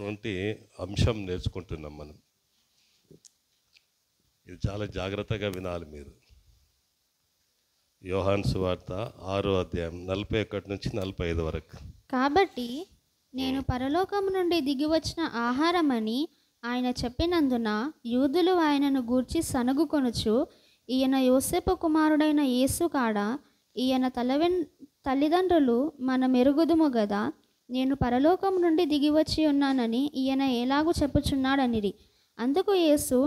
అనేటువంటి అంశం నేర్చుకుంటున్నాం మనం. ఇది చాలా జాగ్రత్తగా వినాలి మీరు. యోహాను సువార్త 6వ అధ్యాయం 41 నుంచి 45 వరకు. కాబట్టి నేను పరలోకం నుండి దిగివచ్చిన ఆహారమని ఆయన చెప్పినందున యూదులు ఆయనను గూర్చి సనుగుకొనుచు, ఈయన యోసేపు కుమారుడైన యేసు కాడా? ఈయన తల్లిదండ్రులు మన మెరుగుదుము గదా. నేను పరలోకం నుండి దిగివచ్చి ఉన్నానని ఈయన ఎలాగూ చెప్పుచున్నాడనిరి. అందుకు యేసు,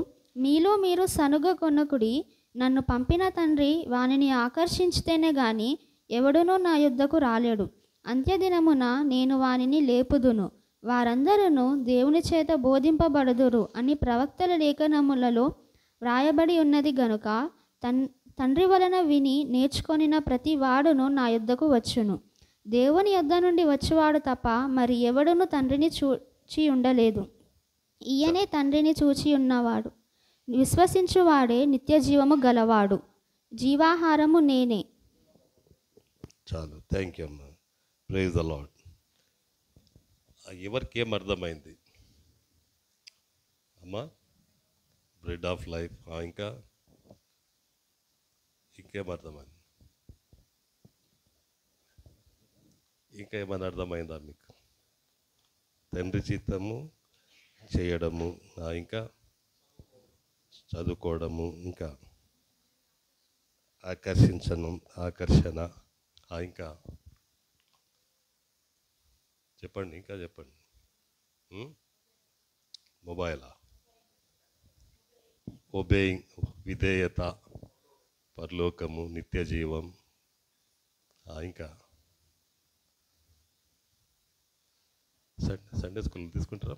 మీలో మీరు సనుగ కొనకుడి. నన్ను పంపిన తండ్రి వానిని ఆకర్షించితేనే గాని ఎవడునూ నా యుద్ధకు రాలేడు. అంత్యదినమున నేను వానిని లేపుదును. వారందరూ దేవుని చేత బోధింపబడుదురు అని ప్రవక్తల లేఖనములలో వ్రాయబడి ఉన్నది గనుక తండ్రి వలన విని నేర్చుకొనిన ప్రతి వాడును నా యుద్ధకు వచ్చును. దేవుని యొద్ద నుండి వచ్చువాడు తప్ప మరి ఎవడును తండ్రిని చూచి ఉండలేదు. ఈయనే తండ్రిని చూచి ఉన్నవాడు. విశ్వసించువాడే నిత్య జీవము గలవాడు. జీవాహారము నేనే. చాలు, థ్యాంక్ యూ అమ్మా. Praise the lord. ఎవరికి ఏం అర్థమైంది అమ్మా? Bread of life. ఇంకా ఇంకేం అర్థమైంది? ఇంకా ఏమైనా అర్థమైందా మీకు? తండ్రి చిత్తము చేయడము, ఇంకా చదువుకోవడము, ఇంకా ఆకర్షణ, ఇంకా చెప్పండి, ఇంకా చెప్పండి. మొబైలా? ఒబేయింగ్, విధేయత, పరలోకము, నిత్య జీవం, ఇంకా సండే స్కూల్ తీసుకుంటారా?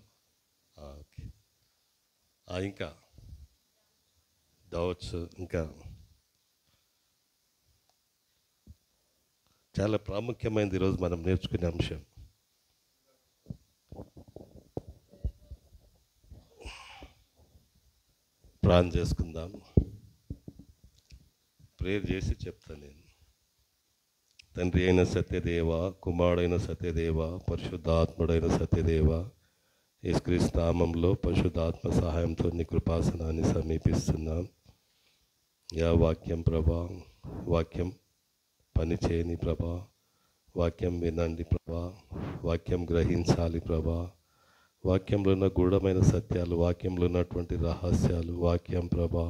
ఓకే. ఇంకా డౌట్స్, ఇంకా చాలా ప్రాముఖ్యమైనది ఈరోజు మనం నేర్చుకునే అంశం. ప్రార్థన చేసుకుందాం. ప్రేయర్ చేసి చెప్తాను నేను. తండ్రి అయిన సత్యదేవ, కుమారుడైన సత్యదేవ, పరిశుద్ధాత్ముడైన సత్యదేవ, యేసుక్రీస్తు నామంలో పరిశుద్ధాత్మ సహాయంతో నీ కృపాసనాన్ని సమీపిస్తున్నాం. యా వాక్యం ప్రభా, వాక్యం పని చేయని ప్రభా, వాక్యం వినండి ప్రభా, వాక్యం గ్రహించాలి ప్రభా, వాక్యంలో ఉన్న గూఢమైన సత్యాలు, వాక్యంలో ఉన్నటువంటి రహస్యాలు, వాక్యం ప్రభా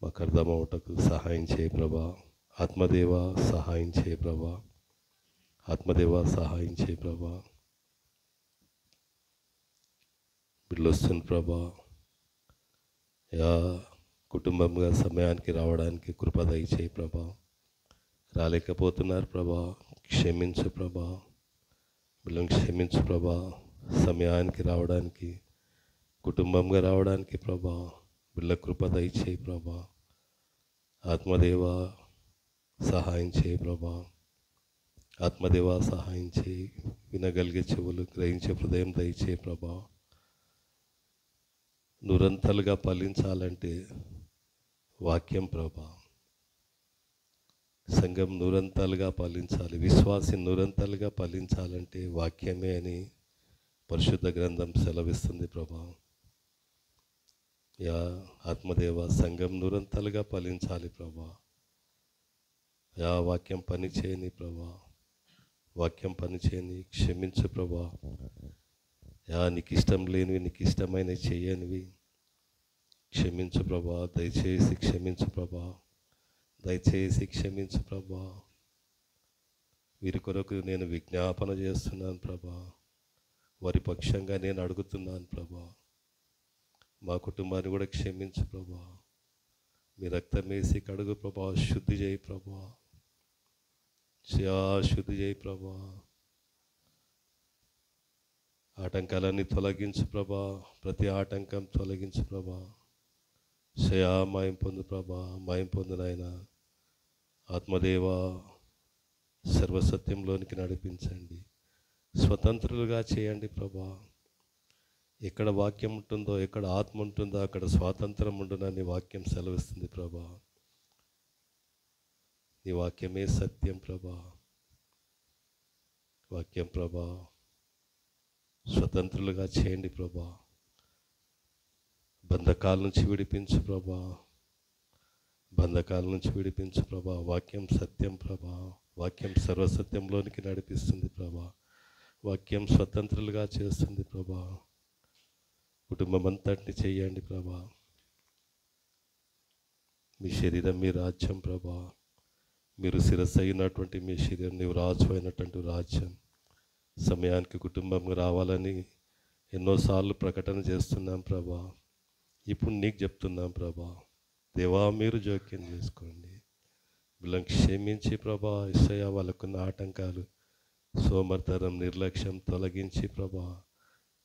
మాకు అర్థమవుటకు సహాయం చేయ ప్రభా. ఆత్మదేవ సహాయం చేయ ప్రభా, ఆత్మదేవ సహాయం చేయ ప్రభా. బిడ్డలు వస్తుంది ప్రభా, యా కుటుంబంగా సమయానికి రావడానికి కృప దయచేయి ప్రభా. రాలేకపోతున్నారు ప్రభా, క్షమించు ప్రభా, బిడ్డలను క్షమించు ప్రభా. సమయానికి రావడానికి, కుటుంబంగా రావడానికి ప్రభా, బిడ్డల కృప దయచేయి ప్రభా. ఆత్మదేవ సహాయం చేయి ప్రభా, ఆత్మదేవ సహాయం చేయి. వినగలిగే చెవులు, గ్రహించే హృదయం దయచేయి ప్రభా. నిరంతరంగా ఫలించాలంటే వాక్యం ప్రభా. సంఘం నిరంతరంగా ఫలించాలి, విశ్వాసి నిరంతరంగా ఫలించాలంటే వాక్యమే అని పరిశుద్ధ గ్రంథం సెలవిస్తుంది ప్రభా. యా ఆత్మదేవ, సంఘం నిరంతరంగా ఫలించాలి ప్రభా. యా వాక్యం పని చేయని ప్రభా, వాక్యం పని చేయని, క్షమించు ప్రభా. యా నీకు ఇష్టం లేనివి, నీకు ఇష్టమైనవి చేయనివి క్షమించు ప్రభా. దయచేసి క్షమించు ప్రభా, దయచేసి క్షమించు ప్రభా. వీరి కొరకు నేను విజ్ఞాపన చేస్తున్నాను ప్రభా, వారి పక్షంగా నేను అడుగుతున్నాను ప్రభా. మా కుటుంబాన్ని కూడా క్షమించు ప్రభా. మీ రక్తం వేసి కడుగు ప్రభా, శుద్ధి చేయి ప్రభా, శుద్ధి చేయి ప్రభా. ఆటంకాలన్నీ తొలగించు ప్రభా, ప్రతి ఆటంకం తొలగించు ప్రభా. మాయం పొందు ప్రభా, మాయం పొందు నాయన. ఆత్మదేవ, సర్వసత్యంలోనికి నడిపించండి, స్వతంత్రులుగా చేయండి ప్రభా. ఎక్కడ వాక్యం ఉంటుందో, ఎక్కడ ఆత్మ ఉంటుందో అక్కడ స్వాతంత్రం ఉండునని వాక్యం సెలవిస్తుంది ప్రభా. నీ వాక్యమే సత్యం ప్రభా, వాక్యం ప్రభా స్వతంత్రులుగా చేయండి ప్రభా. బంధకాల నుంచి విడిపించు ప్రభా, బంధకాల నుంచి విడిపించు ప్రభా. వాక్యం సత్యం ప్రభా, వాక్యం సర్వసత్యంలోనికి నడిపిస్తుంది ప్రభా. వాక్యం స్వతంత్రులుగా చేస్తుంది ప్రభా. కుటుంబం అంతటిని చేయండి ప్రభా. మీ శరీరం మీ రాజ్యం ప్రభా. మీరు శిరస్సు అయినటువంటి మీ శరీరం నీవు రాజు అయినటువంటి రాజ్యం సమయానికి కుటుంబం రావాలని ఎన్నోసార్లు ప్రకటన చేస్తున్నాం ప్రభా. ఇప్పుడు నీకు చెప్తున్నాం ప్రభా, దేవా మీరు జోక్యం చేసుకోండి. వీళ్ళని క్షమించి ప్రభా. యేసయ్యా వాళ్ళకున్న ఆటంకాలు, సోమర్తనం, నిర్లక్ష్యం తొలగించి ప్రభా,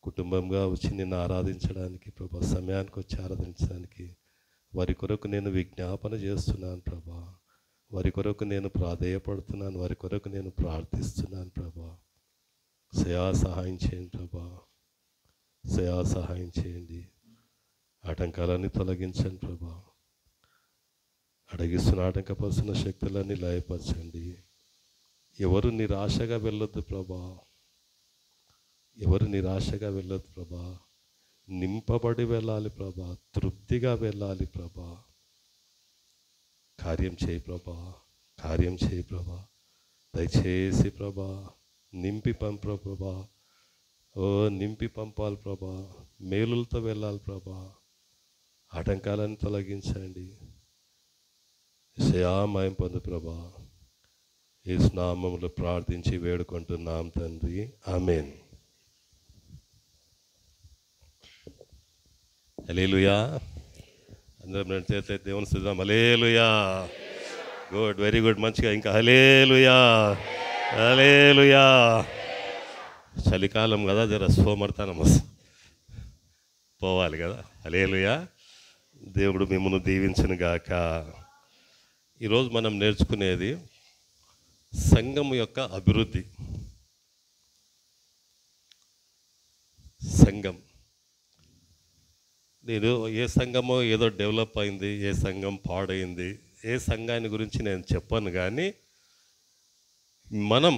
కుటుంబంగా వచ్చి నిన్ను ఆరాధించడానికి ప్రభా, సమయానికి వచ్చి ఆరాధించడానికి వారి కొరకు నేను విజ్ఞాపన చేస్తున్నాను ప్రభా. వారి కొరకు నేను ప్రాధేయపడుతున్నాను, వారి కొరకు నేను ప్రార్థిస్తున్నాను ప్రభా. సహాయం చేయండి ప్రభా, సహాయం చేయండి. ఆటంకాలన్నీ తొలగించండి ప్రభా. అడగిస్తున్న ఆటంకపరుస్తున్న శక్తులన్నీ లయపరచండి. ఎవరు నిరాశగా వెళ్ళొద్దు ప్రభా, ఎవరు నిరాశగా వెళ్ళొద్దు ప్రభా. నింపబడి వెళ్ళాలి ప్రభా, తృప్తిగా వెళ్ళాలి ప్రభా. కార్యం చేయి ప్రభా, కార్యం చేయి ప్రభా. దయచేసి ప్రభా నింపి పంపు ప్రభా. ఓ నింపి పంపాలి ప్రభా, మేలులతో వెళ్ళాలి ప్రభా. ఆటంకాలను తొలగించండి. యేసయ్యా పొందు ప్రభా. యేసు నామములో ప్రార్థించి వేడుకుంటున్నాం తండ్రి, ఆమేన్. హల్లెలూయా. అందరం రెండు చేతులు దేవుని స్తుతిద్దాం. హల్లెలూయా. గుడ్, వెరీ గుడ్, మంచిగా ఇంకా హల్లెలూయా, హల్లెలూయా. చలికాలం కదా, జర సోమర్తనం పోవాలి కదా. హల్లెలూయా. దేవుడు మిమ్మల్ని దీవించును గాక. ఈరోజు మనం నేర్చుకునేది సంఘం యొక్క అభివృద్ధి. సంఘం, నేను ఏ సంఘమో ఏదో డెవలప్ అయింది, ఏ సంఘం పాడైంది, ఏ సంఘాన్ని గురించి నేను చెప్పను. కానీ మనం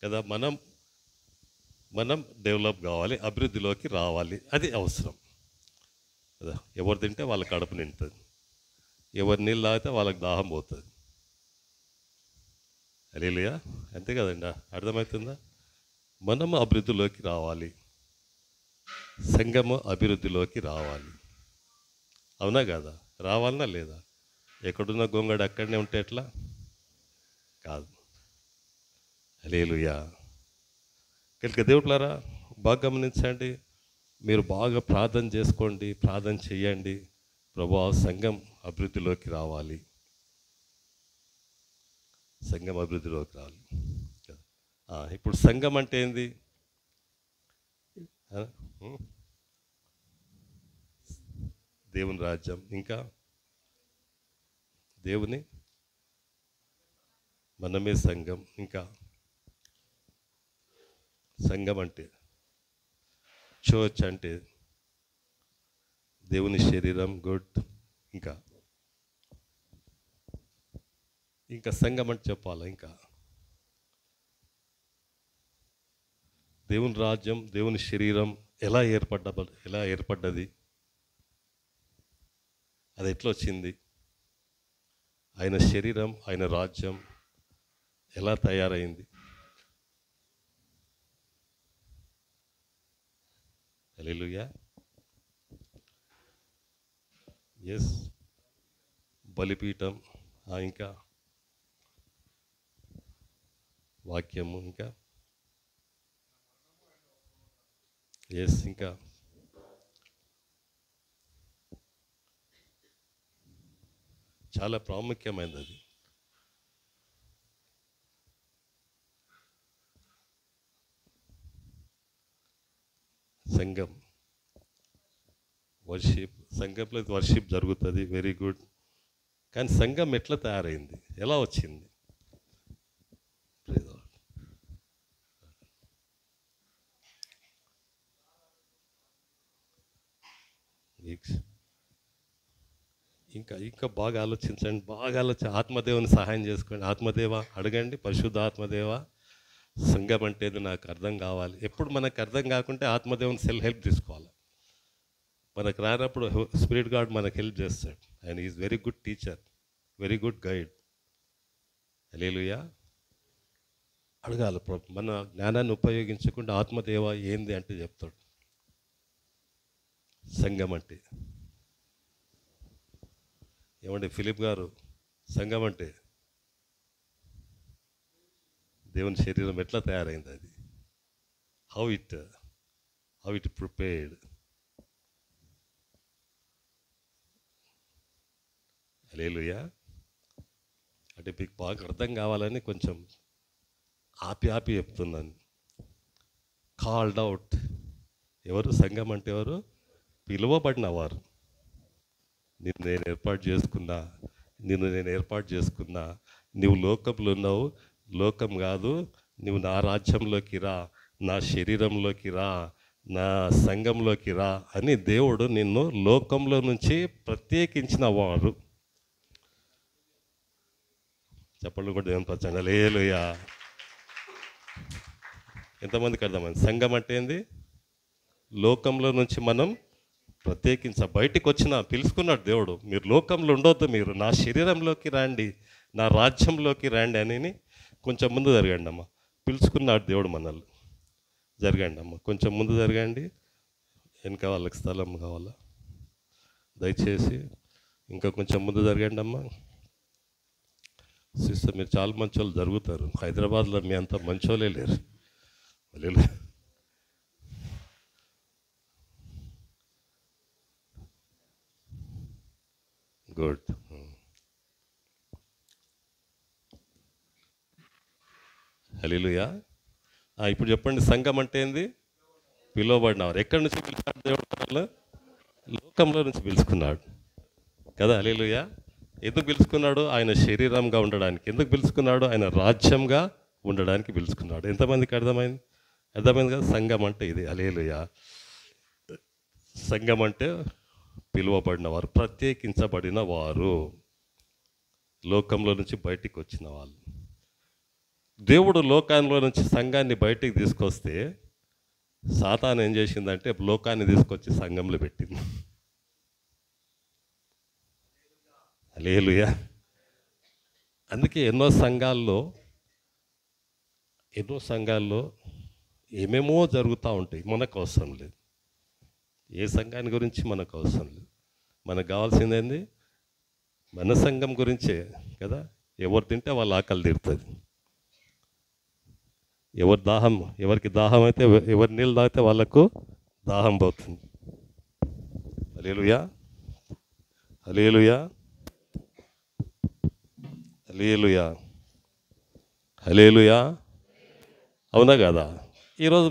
కదా, మనం డెవలప్ కావాలి, అభివృద్ధిలోకి రావాలి. అది అవసరం కదా. ఎవరు తింటే వాళ్ళ కడుపు నిండుతుంది, ఎవరు నీళ్ళు తాగితే వాళ్ళకి దాహం పోతుంది. హల్లెలూయా. అంతే కదండి, అర్థమవుతుందా? మనము అభివృద్ధిలోకి రావాలి, సంఘము అభివృద్ధిలోకి రావాలి. అవునా కదా? రావాలనా లేదా? ఎక్కడున్న గొంగడు అక్కడనే ఉంటే ఎట్లా? కాదు. హల్లెలూయా. కనుక దేవుట్లారా బాగా గమనించండి. మీరు బాగా ప్రార్థన చేసుకోండి, ప్రార్థన చేయండి. ప్రభువా సంఘం అభివృద్ధిలోకి రావాలి, సంఘం అభివృద్ధిలోకి రావాలి. ఇప్పుడు సంఘం అంటే ఏంది? దేవుని రాజ్యం, ఇంకా దేవుని మనమే సంఘం. ఇంకా సంఘం అంటే చర్చ్ అంటే దేవుని శరీరం. గుడ్. ఇంకా సంఘం అంటే చెప్పాలా? ఇంకా దేవుని రాజ్యం, దేవుని శరీరం ఎలా ఏర్పడ్డది, అది ఎట్లా వచ్చింది, ఆయన శరీరం, ఆయన రాజ్యం ఎలా తయారైంది? హల్లెలూయా. ఎస్, బలిపీఠం, ఇంకా వాక్యము, ఇంకా ఎస్, ఇంకా చాలా ప్రాముఖ్యమైనది అది. సంఘం వర్షిప్, సంఘంలో వర్షిప్ జరుగుతుంది, వెరీ గుడ్. కానీ సంఘం ఎట్లా తయారైంది, ఎలా వచ్చింది? ఇంకా బాగా ఆలోచించండి, ఆత్మదేవుని సహాయం చేసుకోండి. ఆత్మదేవ అడగండి, పరిశుద్ధ ఆత్మదేవ సంఘం అంటే ఏదో నాకు అర్థం కావాలి. ఎప్పుడు మనకు అర్థం కాకుంటే ఆత్మదేవుని హెల్ప్ తీసుకోవాలి. మనకు రానప్పుడు స్పిరిట్ గాడ్ మనకు హెల్ప్ చేస్తాడు. ఆయన is very good teacher, very good guide. Hallelujah. అడగాలి, మన జ్ఞానాన్ని ఉపయోగించకుండా ఆత్మదేవ ఏంది అంటే చెప్తాడు. సంఘం అంటే ఏమండి ఫిలిప్ గారు, సంఘం అంటే దేవుని శరీరం ఎట్లా తయారైంది, అది హౌ ఇట్ ప్రిపేర్డ్. హల్లెలూయా. అంటే మీకు బాగా అర్థం కావాలని కొంచెం ఆపి చెప్తున్నాను. Called out. ఎవరు సంఘం అంటే? ఎవరు? పిలువబడిన వారు. నిన్ను నేను ఏర్పాటు చేసుకున్నా. నువ్వు లోకంలో ఉన్నావు, లోకం కాదు. నువ్వు నా రాజ్యంలోకి రా, నా శరీరంలోకి రా, నా సంఘంలోకి రా అని దేవుడు నిన్ను లోకంలో నుంచి ప్రత్యేకించిన వారు. చెప్పండి కూడా దేవుని పచ్చండి. హల్లెలూయా. ఎంతమందికి అర్థమైంది? సంఘం అంటే ఏంది? లోకంలో నుంచి మనం బయటికి వచ్చిన పిలుచుకున్నాడు దేవుడు. మీరు లోకంలో ఉండొద్దు, మీరు నా శరీరంలోకి రండి, నా రాజ్యంలోకి రండి అని కొంచెం ముందు జరగండి అమ్మ. పిలుచుకున్నాడు దేవుడు మనల్ని. జరగండి అమ్మ, కొంచెం ముందు జరగండి. వెనక వాళ్ళకి స్థలం కావాలా? దయచేసి ఇంకా కొంచెం ముందు జరగండి అమ్మ. సిస్టర్, మీరు చాలా మంచి వాళ్ళు జరుగుతారు. హైదరాబాద్లో మీ అంత మంచోళ్ళే లేరు. గుడ్. హల్లెలూయా. ఇప్పుడు చెప్పండి, సంఘం అంటే ఏంది? పిలువబడినవారు. ఎక్కడి నుంచి పిలిచాడు దేవుడు? లోకంలో నుంచి పిలుచుకున్నాడు కదా. హల్లెలూయా. ఎందుకు పిలుచుకున్నాడు? ఆయన శరీరంగా ఉండడానికి. ఎందుకు పిలుచుకున్నాడు? ఆయన రాజ్యంగా ఉండడానికి పిలుచుకున్నాడు. ఎంతమందికి అర్థమైంది కదా? సంఘం అంటే ఇది. హల్లెలూయా. సంఘం అంటే పిలువబడిన వారు, ప్రత్యేకించబడిన వారు, లోకంలో నుంచి బయటికి వచ్చిన వాళ్ళు. దేవుడు లోకంలో నుంచి సంఘాన్ని బయటికి తీసుకొస్తే సాతాను ఏం చేసిందంటే లోకాన్ని తీసుకొచ్చి సంఘంలో పెట్టింది. హల్లెలూయా. అందుకే ఎన్నో సంఘాల్లో ఏమేమో జరుగుతూ ఉంటాయి. మనకు అవసరం లేదు. ఏ సంఘాన్ని గురించి మనకు అవసరం లేదు. మనకు కావాల్సిందేంది? మన సంఘం గురించే కదా. ఎవరు తింటే వాళ్ళ ఆకలి తీరుతుంది. ఎవరికి దాహం అయితే, ఎవరి నీళ్ళు తాగితే వాళ్ళకు దాహం పోతుంది. హల్లెలూయా. హల్లెలూయా. హల్లెలూయా. హల్లెలూయా. అవునా కదా? ఈరోజు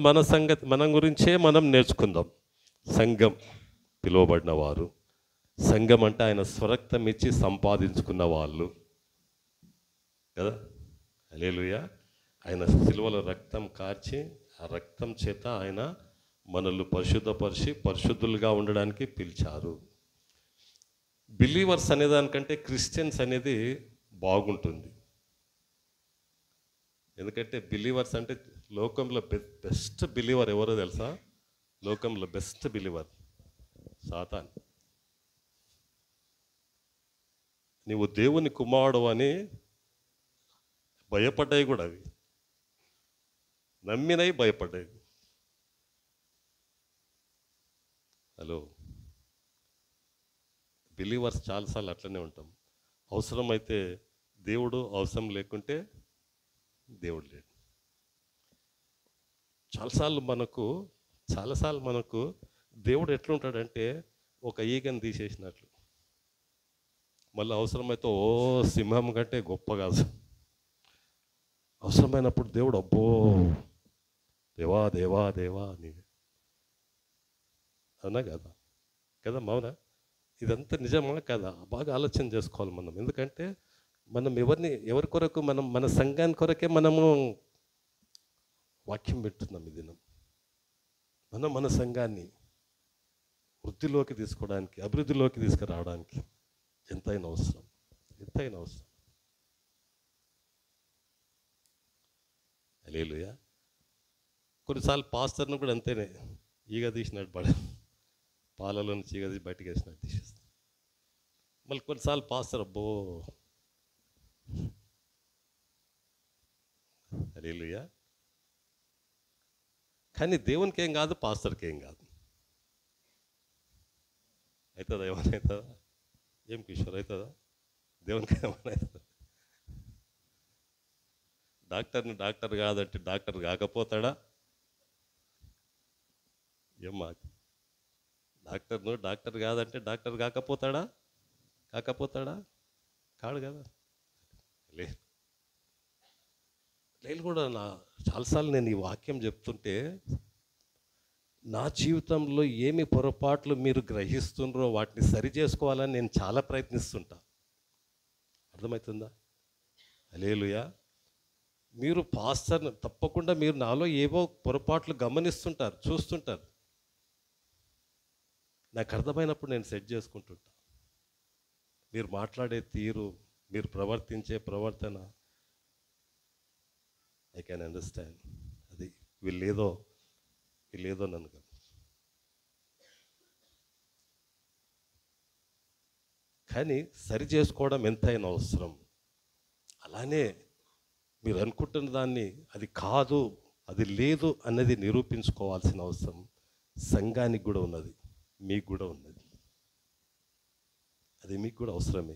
మనం గురించే మనం నేర్చుకుందాం. సంఘం పిలువబడిన వారు. సంఘం అంటే ఆయన స్వరక్తం ఇచ్చి సంపాదించుకున్న వాళ్ళు కదా. హల్లెలూయా. ఆయన సిలువలో రక్తం కార్చి, ఆ రక్తం చేత ఆయన మనల్ని పరిశుద్ధపరిచి పరిశుద్ధులుగా ఉండడానికి పిలిచారు. బిలీవర్స్ అనేదానికంటే క్రిస్టియన్స్ అనేది బాగుంటుంది. ఎందుకంటే బిలీవర్స్ అంటే లోకంలో బెస్ట్ బిలీవర్ ఎవరో తెలుసా? లోకంలో బెస్ట్ బిలీవర్ సాతాన్. నీవు దేవుని కుమారుడు అని భయపడ్డాయి కూడా, అవి నమ్మినవి భయపడ్డాయి. హలో, బిలీవర్స్ చాలాసార్లు అట్లనే ఉంటాం. అవసరమైతే దేవుడు, అవసరం లేకుంటే దేవుడు లేడు. చాలాసార్లు మనకు దేవుడు ఎట్లుంటాడంటే ఒక ఈగను తీసేసినట్లు. మళ్ళీ అవసరమైతే సింహం కంటే గొప్ప కాదు. అవసరమైనప్పుడు దేవుడు అబ్బో దేవా దేవా దేవా అని. అవునా కదా? కదా మౌనా? ఇదంతా నిజమా కదా? బాగా ఆలోచన చేసుకోవాలి మనం. ఎందుకంటే మనం ఎవరి కొరకు, మన సంఘాన్ని కొరకే మనము వాక్యం పెడుతున్నాం ఈ దినం. మన సంఘాన్ని వృద్ధిలోకి తీసుకోవడానికి, అభివృద్ధిలోకి తీసుకురావడానికి ఎంతైనా అవసరం. హల్లెలూయా. కొన్నిసార్లు పాస్టర్ను కూడా అంతేనే, ఈగ తీసినట్టు పాలలో నుంచి ఈగ తీసి బయటకు వేసినట్టు తీసేస్తాం. మళ్ళీ కొన్నిసార్లు పాస్టర్ అబ్బో హల్లెలూయా. కానీ దేవునికి ఏం కాదు, పాస్టర్కి ఏం కాదు. అవుతుందా? ఏమైనా అవుతుందా? ఏం కిషోర్ అవుతుందా? దేవునికి ఏమైనా అవుతుందా? డాక్టర్ని డాక్టర్ కాదంటే డాక్టర్ కాకపోతాడా? ఏమ్మా, డాక్టర్ను డాక్టర్ కాదంటే డాక్టర్ కాకపోతాడా? కాడు కదా. లేదు కూడా చాలాసార్లు నేను ఈ వాక్యం చెప్తుంటే నా జీవితంలో ఏమి పొరపాట్లు మీరు గ్రహిస్తుండ్రో వాటిని సరి చేసుకోవాలని నేను చాలా ప్రయత్నిస్తుంటా. అర్థమవుతుందా? హల్లెలూయా. మీరు పాస్టర్ని తప్పకుండా మీరు నాలో ఏవో పొరపాట్లు గమనిస్తుంటారు, చూస్తుంటారు. నాకు అర్థమైనప్పుడు నేను సెట్ చేసుకుంటుంటా. మీరు మాట్లాడే తీరు, మీరు ప్రవర్తించే ప్రవర్తన, ఐ క్యాన్ అండర్స్టాండ్. అది వీళ్ళేదో నన్ను కాదు. కానీ సరి చేసుకోవడం ఎంతైనా అవసరం. అలానే మీరు అనుకుంటున్న దాన్ని అది కాదు, అది లేదు అన్నది నిరూపించుకోవాల్సిన అవసరం సంఘానికి కూడా ఉన్నది, మీకు కూడా ఉన్నది. అది మీకు కూడా అవసరమే.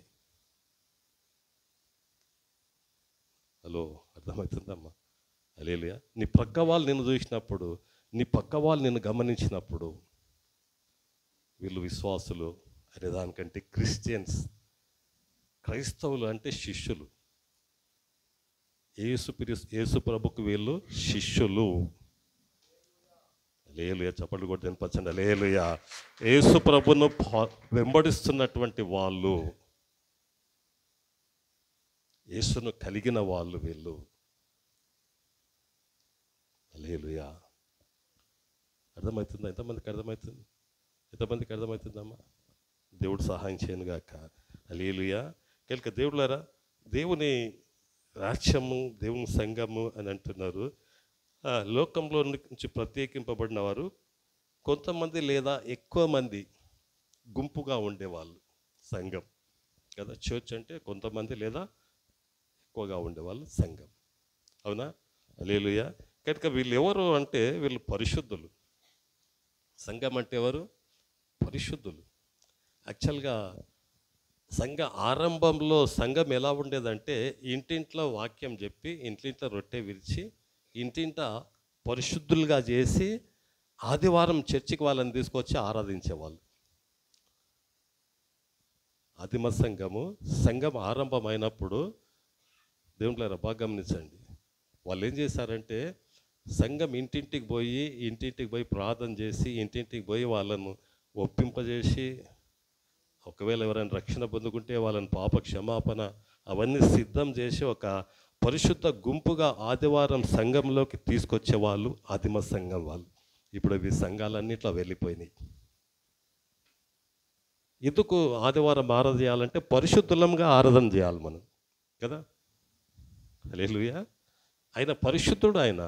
హలో, అర్థమవుతుందమ్మా? హల్లెలూయా. నీ పక్క వాళ్ళు నిన్ను చూసినప్పుడు, నీ పక్క వాళ్ళు నిన్ను గమనించినప్పుడు వీళ్ళు విశ్వాసులు అనే దానికంటే క్రైస్తవులు అంటే శిష్యులు. యేసు ప్రభుకు వీళ్ళు శిష్యులు. హల్లెలూయా. చప్పట్లు కొట్టి వినిపించండి. హల్లెలూయా. యేసు ప్రభును వెంబడిస్తున్నటువంటి వాళ్ళు, యేసును కలిగిన వాళ్ళు వీళ్ళు. హల్లెలూయా. అర్థమవుతుందా? ఎంతమందికి అర్థమవుతుంది? ఎంతమందికి అర్థమవుతుందమ్మా? దేవుడు సహాయం చేయను గాక. హల్లెలూయా. కనుక దేవుళ్ళారా, దేవుని రాజ్యము, దేవుని సంఘము అని అంటున్నారు. లోకంలో నుంచి ప్రత్యేకింపబడిన వారు కొంతమంది లేదా ఎక్కువ మంది గుంపుగా ఉండేవాళ్ళు, సంఘం కదా. చర్చ్ అంటే కొంతమంది లేదా ఎక్కువగా ఉండేవాళ్ళు సంఘం. అవునా? హల్లెలూయా. కనుక వీళ్ళు ఎవరు అంటే వీళ్ళు పరిశుద్ధులు. సంఘం అంటే ఎవరు? పరిశుద్ధులు. యాక్చువల్గా సంఘ ఆరంభంలో సంఘం ఎలా ఉండేదంటే ఇంటింట్లో వాక్యం చెప్పి, ఇంటింట్లో రొట్టె విరిచి, ఇంటింట పరిశుద్ధులుగా చేసి ఆదివారం చర్చికి వాళ్ళని తీసుకొచ్చి ఆరాధించేవాళ్ళు. ఆదిమ సంఘం ఆరంభమైనప్పుడు దేవుళ్ళారా బాగా గమనించండి, వాళ్ళు ఏం చేశారంటే సంఘం ఇంటింటికి పోయి ప్రార్థన చేసి, ఇంటింటికి పోయి వాళ్ళను ఒప్పింపజేసి, ఒకవేళ ఎవరైనా రక్షణ పొందుకుంటే వాళ్ళని పాప క్షమాపణ అవన్నీ సిద్ధం చేసి ఒక పరిశుద్ధ గుంపుగా ఆదివారం సంఘంలోకి తీసుకొచ్చేవాళ్ళు ఆదిమ సంఘం వాళ్ళు. ఇప్పుడు అవి సంఘాలన్నిట్లో వెళ్ళిపోయినాయి. ఎందుకు ఆదివారం ఆరాధన చేయాలంటే పరిశుద్ధులంగా ఆరాధన చేయాలి మనం కదా. హల్లెలూయా. ఆయన పరిశుద్ధుడు. ఆయన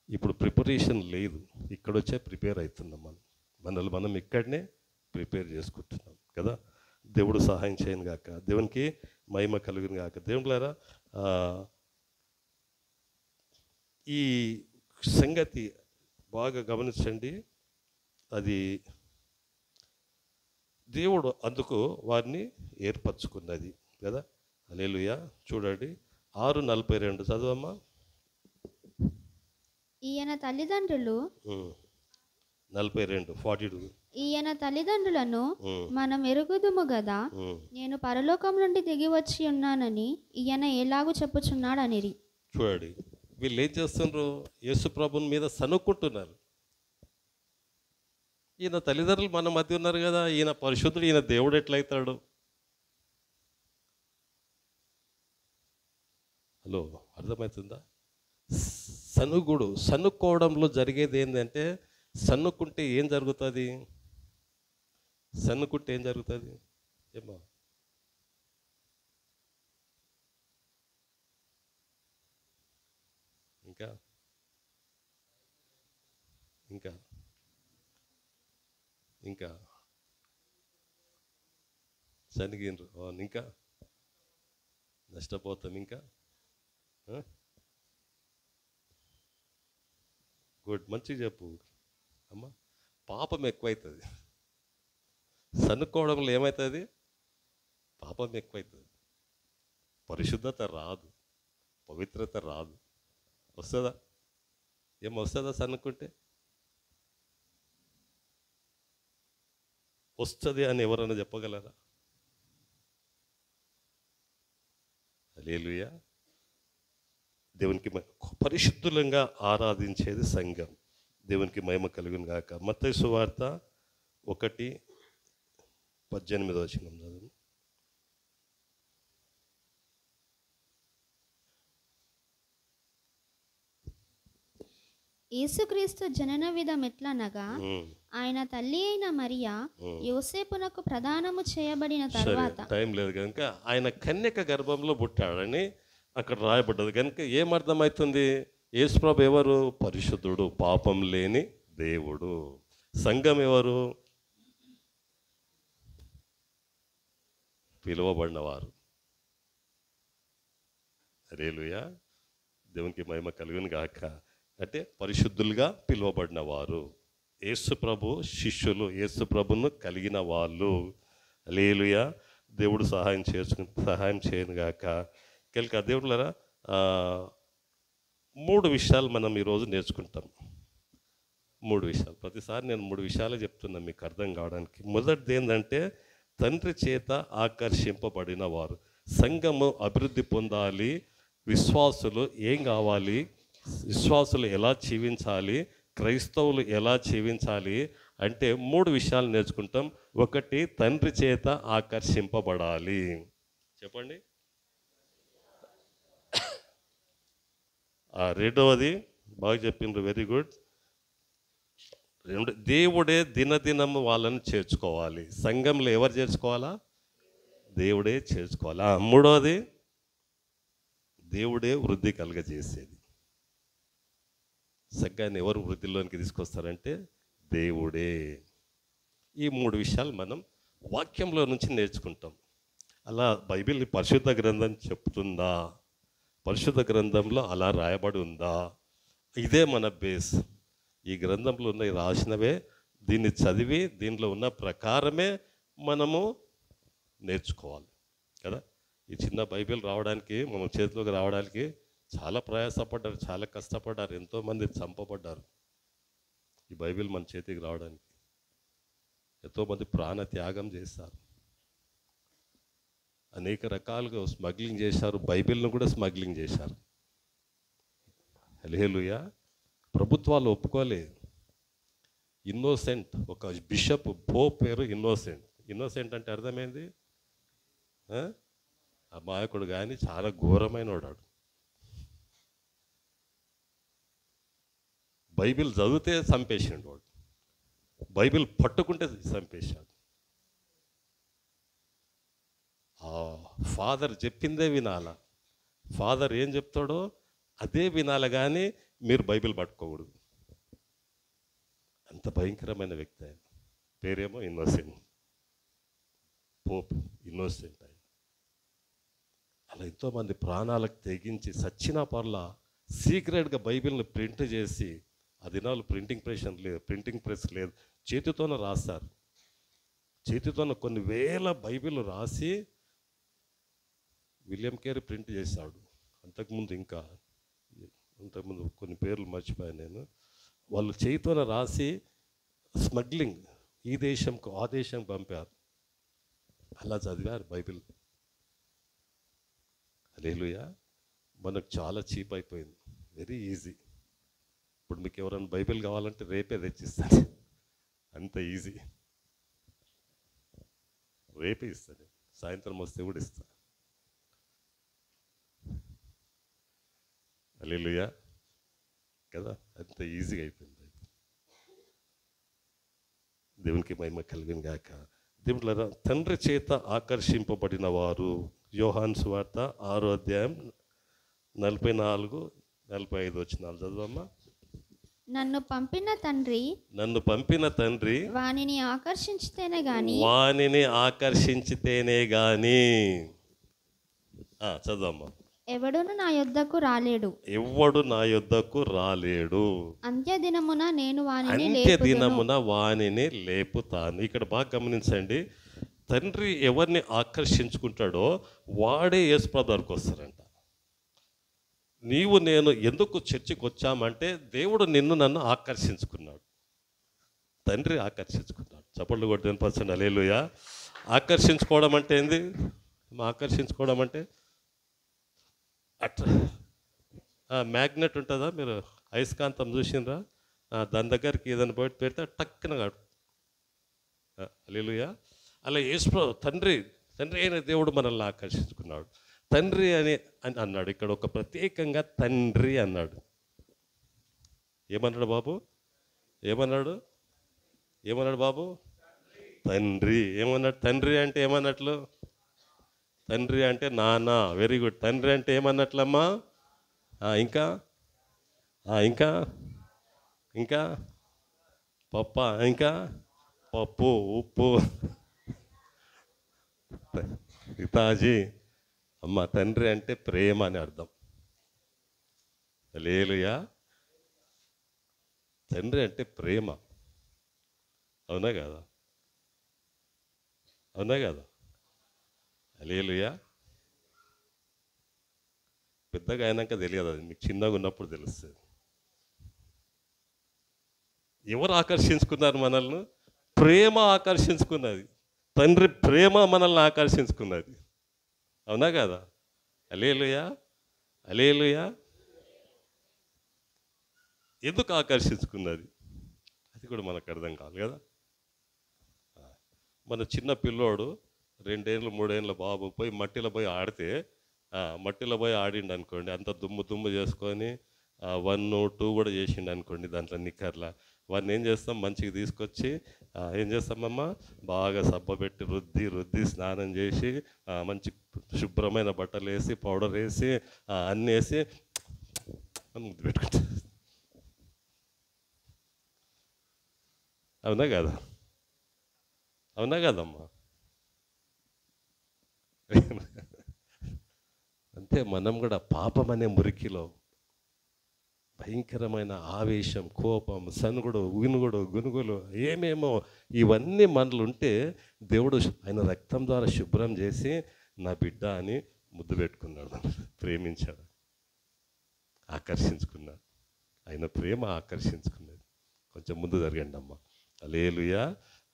ఇప్పుడు ప్రిపరేషన్ లేదు, ఇక్కడొచ్చే ప్రిపేర్ అవుతున్నాం మనం ఇక్కడనే ప్రిపేర్ చేసుకుంటున్నాం కదా. దేవుడు సహాయం చేయను గాక, దేవునికి మహిమ కలుగును గాక. దేవుళ్ళారా, ఈ సంగతి బాగా గమనించండి. అది దేవుడు అందుకు వారిని ఏర్పరచుకున్నది కదా. హల్లెలూయా. చూడండి 6:42 చదవమ్మా. ఈయన తల్లిదండ్రులు 42 ఈయన తల్లిదండ్రులను మనం ఎరుగుదుము గదా, నేను పరలోకం నుండి దిగి వచ్చి ఉన్నానని ఈయన ఎలాగూ చెప్పుచున్నాడు అనిరి. చూడండి, వీళ్ళు ఏం చేస్తున్నారు? యేసు ప్రభుని మీద సనుక్కుంటున్నారు. ఈయన తల్లిదండ్రులు మన మధ్య ఉన్నారు కదా, ఈయన పరిశుద్ధుడు, ఈయన దేవుడు ఎట్లయితాడు? హలో, అర్థమవుతుందా? సన్నుకోవడంలో జరిగేది ఏంటంటే, సన్నుకుంటే ఏం జరుగుతుంది? ఏమో ఇంకా ఇంకా ఇంకా శనిగిండ్రు అవును, ఇంకా నష్టపోతాం, ఇంకా గుడ్, మంచిగా చెప్పు అమ్మ. పాపం ఎక్కువైతుంది, సనుక్కోవడంలో ఏమవుతుంది? పాపం ఎక్కువైతుంది, పరిశుద్ధత రాదు, పవిత్రత రాదు. వస్తుందా? వస్తుందా సనుక్కుంటే? వస్తుంది అని ఎవరైనా చెప్పగలరా? హల్లెలూయా. దేవునికి పరిశుద్ధులంగా ఆరాధించేది సంఘం. దేవునికి మహిమ కలుగును గాక. మత్తయి సువార్త 1:18 చదువు. యేసుక్రీస్తు జనన విధం ఎట్లనగా, ఆయన తల్లి అయిన మరియా యోసేపునకు ప్రదానము చేయబడిన తర్వాత, టైం లేదు కనుక ఆయన కన్యక గర్భంలో పుట్టాడని అక్కడ రాయబడ్డది కనుక ఏమర్థమవుతుంది? యేసుప్రభు ఎవరు? పరిశుద్ధుడు, పాపం లేని దేవుడు. సంఘం ఎవరు? పిలువబడినవారు. హల్లెలూయా. దేవునికి మహిమ కలుగును గాక. అంటే పరిశుద్ధులుగా పిలువబడినవారు, యేసుప్రభు శిష్యులు, యేసుప్రభును కలిగిన వాళ్ళు. హల్లెలూయా. దేవుడు సహాయం చేయను గాక. కనుక దేవుళ్ళరా 3 విషయాలు మనం ఈరోజు నేర్చుకుంటాం. 3 విషయాలు. ప్రతిసారి నేను 3 విషయాలు చెప్తున్నా మీకు అర్థం కావడానికి. మొదటిది ఏంటంటే తండ్రి చేత ఆకర్షింపబడిన వారు. సంఘము అభివృద్ధి పొందాలి, విశ్వాసులు ఏం కావాలి, విశ్వాసులు ఎలా జీవించాలి, క్రైస్తవులు ఎలా జీవించాలి అంటే 3 విషయాలు నేర్చుకుంటాం. ఒకటి, తండ్రి చేత ఆకర్షింపబడాలి. చెప్పండి. రెండవది, బాగా చెప్పిండ్రు, వెరీ గుడ్. దేవుడే దినదినము వాళ్ళని చేర్చుకోవాలి. సంఘంలో ఎవరు చేర్చుకోవాలా? దేవుడే చేర్చుకోవాలా. మూడవది, దేవుడే వృద్ధి కలుగజేసేది. సంఘాన్ని ఎవరు వృద్ధిలోనికి తీసుకొస్తారంటే దేవుడే. ఈ 3 విషయాలు మనం వాక్యంలో నుంచి నేర్చుకుంటాం. అలా బైబిల్ పరిశుద్ధ గ్రంథం చెప్తుందా? పరిశుద్ధ గ్రంథంలో అలా రాయబడి ఉందా? ఇదే మన బేస్. ఈ గ్రంథంలో ఉన్న రాసినవే, దీన్ని చదివి దీనిలో ఉన్న ప్రకారమే మనము నేర్చుకోవాలి కదా. ఈ చిన్న బైబిల్ రావడానికి, మన చేతిలోకి రావడానికి చాలా ప్రయాసపడ్డారు, చాలా కష్టపడ్డారు, ఎంతోమంది చంపబడ్డారు ఈ బైబిల్ మన చేతికి రావడానికి. ఎంతోమంది ప్రాణ త్యాగం చేశారు, అనేక రకాలుగా స్మగ్లింగ్ చేశారు, బైబిల్ను కూడా స్మగ్లింగ్ చేశారు. హల్లెలూయా. ప్రభుత్వాలు ఒప్పుకోలేదు. ఇన్నోసెంట్, ఒక బిషప్ పోప్ పేరు ఇన్నోసెంట్. ఇన్నోసెంట్ అంటే అర్థమైంది, అమాయకుడు కానీ చాలా ఘోరమైన వాడు. బైబిల్ చదివితే చంపేసాడు వాడు, బైబిల్ పట్టుకుంటే చంపేశాడు. ఫాదర్ చెప్పిందే వినాల, ఫాదర్ ఏం చెప్తాడో అదే వినాలి, కానీ మీరు బైబిల్ పట్టుకోకూడదు. అంత భయంకరమైన వ్యక్తి ఆయన. పేరేమో ఇన్నోసెంట్, పోప్ ఇన్నోసెంట్ ఆయన. అలా ఎంతోమంది ప్రాణాలకు తెగించి సచ్చిన పర్ల సీక్రెట్గా బైబిల్ని ప్రింట్ చేసి, ఆ దినాలు ప్రింటింగ్ ప్రెస్ లేదు, చేతితోనే రాస్తారు. చేతితోనే కొన్ని వేల బైబిల్ రాసి విలియం కేరీ ప్రింట్ చేశాడు. అంతకుముందు కొన్ని పేర్లు మర్చిపోయాను నేను. వాళ్ళు చేతితోనే రాసి స్మగ్లింగ్ ఈ దేశంకు ఆ దేశం పంపారు. అలా చదివారు బైబిల్. హల్లెలూయా. మనకు చాలా చీప్ అయిపోయింది, వెరీ ఈజీ. ఇప్పుడు మీకు ఎవరైనా బైబిల్ కావాలంటే రేపే తెచ్చిస్తాను, అంత ఈజీ. రేపే ఇస్తాను, సాయంత్రం వస్తే కూడా ఇస్తాను. హల్లెలూయా కదా, అంత ఈజీగా అయిపోయింది. దేవునికి మహిమ కలుగును గాక. దేవుళ్ళారా, తండ్రి చేత ఆకర్షింపబడిన వారు. యోహాను సువార్త 6వ అధ్యాయం 44 45 వచనాలు చదవమ్మా. నన్ను పంపిన తండ్రి నన్ను పంపిన తండ్రి వానిని ఆకర్షించితేనే గాని వానిని ఆకర్షించితేనే గాని చదవమ్మా. ఎవడును నా యొద్దకు రాలేడు. ఎవ్వడు నా యొద్దకు రాలేడు. అంత్యదినమున నేను వానిని అంత్యదినమున వానిని లేపుతాను. ఇక్కడ బాగా గమనించండి, తండ్రి ఎవరిని ఆకర్షించుకుంటాడో వాడే యేసుప్రభు దగ్గరికి వస్తారంట. నీవు నేను ఎందుకు చర్చికి వచ్చామంటే దేవుడు నన్ను ఆకర్షించుకున్నాడు, తండ్రి ఆకర్షించుకున్నాడు. చప్పట్లు కొట్టి వినపరచండి హల్లెలూయా. ఆకర్షించుకోవడం అంటే ఏంది? ఆకర్షించుకోవడం అంటే అట్లా మ్యాగ్నెట్ ఉంటుందా, మీరు అయస్కాంతం చూసినరా? దాని దగ్గరికి ఏదైనా పోయి పెడితే టక్కున కాడు. హల్లెలూయా. అలా యేసు తండ్రి అయిన దేవుడు మనల్ని ఆకర్షించుకున్నాడు. తండ్రి అని అన్నాడు. ఇక్కడ ఒక ప్రత్యేకంగా తండ్రి అన్నాడు. ఏమన్నాడు బాబు? ఏమన్నాడు బాబు? తండ్రి. ఏమన్నాడు? తండ్రి అంటే ఏమన్నట్లు? తండ్రి అంటే నాన్న. Very good. తండ్రి అంటే ఏమన్నట్లమ్మా? ఇంకా ఇంకా ఇంకా పప్ప, ఇంకా పప్పు, ఉప్పు, పితాజీ. అమ్మ, తండ్రి అంటే ప్రేమ అని అర్థం. హల్లెలూయా. తండ్రి అంటే ప్రేమ. అవునా కదా? హల్లెలూయా. పెద్దగా అయినాక తెలియదు, అది మీకు చిన్నగా ఉన్నప్పుడు తెలుస్తుంది. ఎవరు ఆకర్షించుకున్నారు మనల్ని? ప్రేమ ఆకర్షించుకున్నది. తండ్రి ప్రేమ మనల్ని ఆకర్షించుకున్నది. అవునా కదా? హల్లెలూయా. ఎందుకు ఆకర్షించుకున్నది అది కూడా మనకు అర్థం కాదు కదా. మన చిన్న పిల్లోడు 2 ఏళ్ళు 3 ఏళ్ళ బాబు పోయి మట్టిలో పోయి ఆడితే, మట్టిలో పోయి ఆడిండు అనుకోండి, అంత దుమ్ము చేసుకొని 1, 2 కూడా చేసిండు అనుకోండి దాంట్లో నిక్కర్లా. వాడిని ఏం చేస్తాం? మంచిగా తీసుకొచ్చి ఏం చేస్తామమ్మా, బాగా సబ్బ పెట్టి రుద్ది స్నానం చేసి మంచి శుభ్రమైన బట్టలు వేసి పౌడర్ వేసి అన్నీ వేసి ముద్దు పెట్టుకుంటా. అవునా కదమ్మా? అంతే. మనం కూడా పాపం అనే మురికిలో భయంకరమైన ఆవేశం, కోపం, సనుగుడు, గునుగులు ఏమేమో ఇవన్నీ మనలు ఉంటే దేవుడు ఆయన రక్తం ద్వారా శుభ్రం చేసి నా బిడ్డ అని ముద్దు పెట్టుకున్నాడు, ప్రేమించాడు, ఆకర్షించుకున్నాడు. ఆయన ప్రేమ ఆకర్షించుకున్నది. కొంచెం ముందు జరగండి అమ్మ. హల్లెలూయా.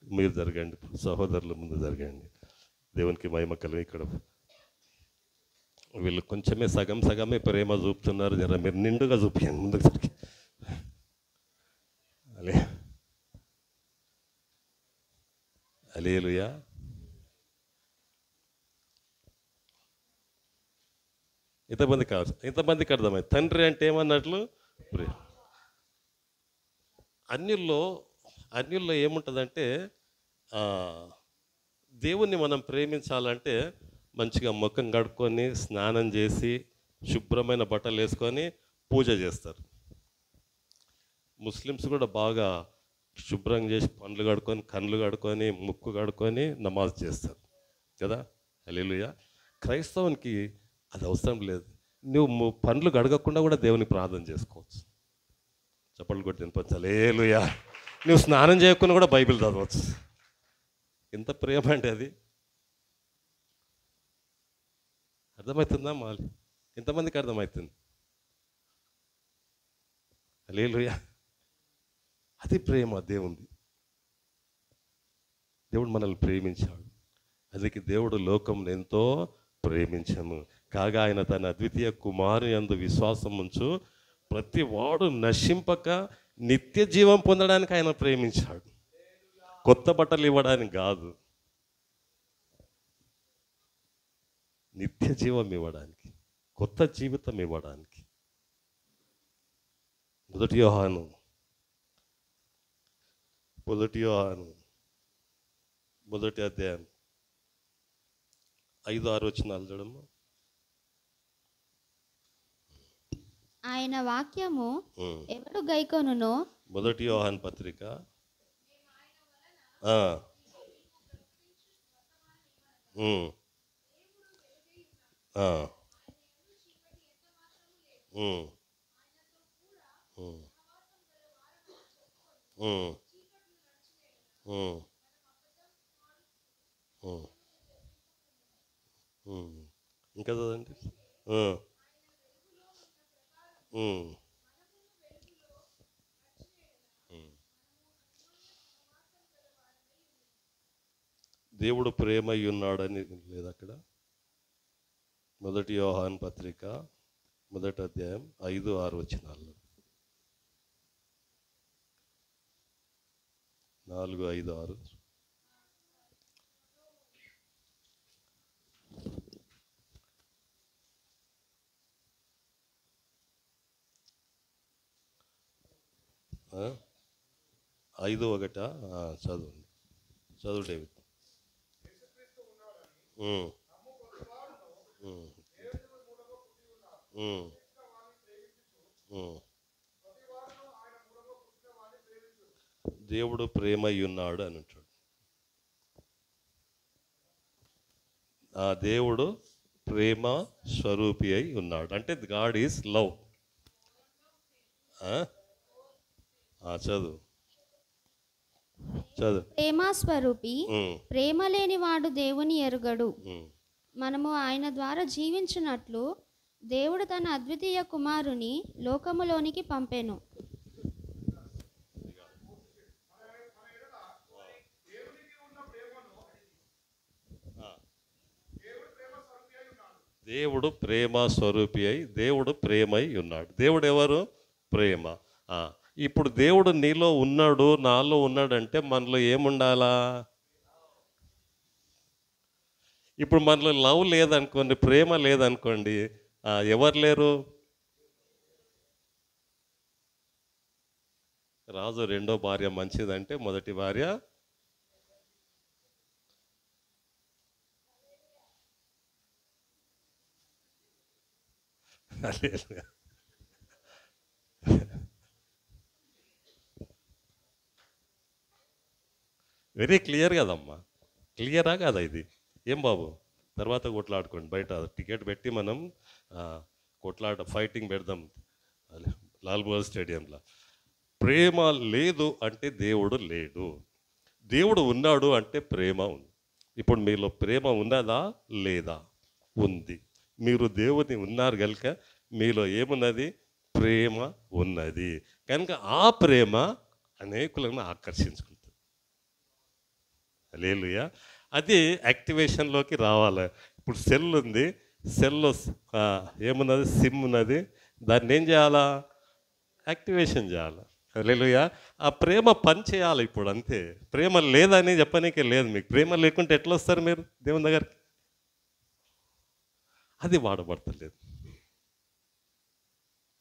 మీరు జరగండి, సహోదరులు ముందు జరగండి. దేవునికి మహిమ కలుగు. ఇక్కడ వీళ్ళు కొంచెమే సగమే ప్రేమ చూపుతున్నారు. జర మీరు నిండుగా చూపించండి ముందుకు జరిగి. హల్లెలూయా. ఇంతమందికి అర్థమైంది తండ్రి అంటే ఏమన్నట్లు? అన్యుల్లో ఏముంటుందంటే, దేవుణ్ణి మనం ప్రేమించాలంటే మంచిగా ముఖం కడుక్కొని స్నానం చేసి శుభ్రమైన బట్టలు వేసుకొని పూజ చేస్తారు. ముస్లిమ్స్ కూడా బాగా శుభ్రం చేసి పండ్లు కడుక్కొని, కళ్ళు కడుక్కొని, ముక్కు కడుక్కొని నమాజ్ చేస్తారు కదా. హల్లెలూయా. క్రైస్తవునికి అది అవసరం లేదు. నువ్వు పండ్లు గడగకుండా కూడా దేవునికి ప్రార్థన చేసుకోవచ్చు. చప్పట్లు కొట్టి వినపచ్చు. హల్లెలూయా. నువ్వు స్నానం చేయకుండా కూడా బైబిల్ చదవచ్చు. ఎంత ప్రేమ అంటే అది. అర్థమవుతుందా మాలి? ఎంతమందికి అర్థమవుతుంది? హల్లెలూయా. అది ప్రేమ దేవుంది. దేవుడు మనల్ని ప్రేమించాడు. అందుకే దేవుడు లోకంను ఎంతో ప్రేమించను కాగా ఆయన తన అద్వితీయ కుమారుని యందు విశ్వాసం ఉంచు ప్రతి వాడు నశింపక నిత్య జీవం పొందడానికి ఆయన ప్రేమించాడు. కొత్త బట్టలు ఇవ్వడానికి కాదు, నిత్య జీవం ఇవ్వడానికి, కొత్త జీవితం ఇవ్వడానికి. మొదటి యోహాను 1 అధ్యాయం 5-6 వచనాలు చూడమ్మా. ఆయన వాక్యము ఉమ్. ఎవడు గైకొనునో మొదటి యోహాను పత్రిక ఆ. ఉమ్. ఆ. ఉమ్. ఉమ్. ఉమ్. ఉమ్. ఉమ్. ఉమ్. ఇంకా చదవండి. ఉమ్. ఉమ్. ఉమ్. దేవుడు ప్రేమై ఉన్నాడని లేదు అక్కడ. మొదటి యోహాను పత్రిక 1వ అధ్యాయం 5-6 వచనాలు. 4, 5, 6. ఆ? 5:1. చదవండి. చదువు డేవిడ్. ఉమ్. ఉమ్. ఉమ్. ఉమ్. దేవుడు ప్రేమై ఉన్నాడు అని అంటాడు. ఆ దేవుడు ప్రేమ స్వరూపి అయి ఉన్నాడు అంటే గాడ్ ఈజ్ లవ్. చదువు చదువు. ప్రేమ స్వరూపి, ఉమ్. ప్రేమ లేని వాడు దేవుని ఎరుగడు. ఉమ్. మనము ఆయన ద్వారా జీవించినట్లు దేవుడు తన అద్వితీయ కుమారుని లోకములోనికి పంపెను. దేవుడు ప్రేమ స్వరూపి అయి దేవుడు ప్రేమై ఉన్నాడు. దేవుడు ఎవరు? ప్రేమ. ఇప్పుడు దేవుడు నీలో ఉన్నాడు, నాలో ఉన్నాడంటే మనలో ఏముండాలా? ఇప్పుడు మనలో లవ్ లేదనుకోండి, ప్రేమ లేదనుకోండి, ఎవరు లేరు? రాజు రెండో భార్య మంచిదంటే మొదటి భార్య వెరీ క్లియర్ కదమ్మా. క్లియరా కదా ఇది? ఏం బాబు, తర్వాత కొట్లాడుకోండి బయట టికెట్ పెట్టి మనం ఫైటింగ్ పెడదాం లాల్ బహదూర్ స్టేడియంలో. ప్రేమ లేదు అంటే దేవుడు లేడు, దేవుడు ఉన్నాడు అంటే ప్రేమ ఉంది. ఇప్పుడు మీలో ప్రేమ ఉన్నదా లేదా? ఉంది. మీరు దేవుని ఉన్నారు కనుక మీలో ఏమున్నది? ప్రేమ ఉన్నది కనుక ఆ ప్రేమ అనేకులను ఆకర్షించుకుంటుంది. హల్లెలూయా. అది యాక్టివేషన్లోకి రావాలి. ఇప్పుడు సెల్ ఉంది, సెల్లో ఏమున్నది? సిమ్ ఉన్నది. దాన్ని ఏం చేయాలా? యాక్టివేషన్ చేయాలి. హల్లెలూయా. ఆ ప్రేమ పని చేయాలి ఇప్పుడు, అంతే. ప్రేమ లేదని చెప్పనీకే లేదు. మీకు ప్రేమ లేకుంటే ఎట్లా వస్తారు మీరు దేవుని దగ్గరికి? అది వాడబడతలేదు.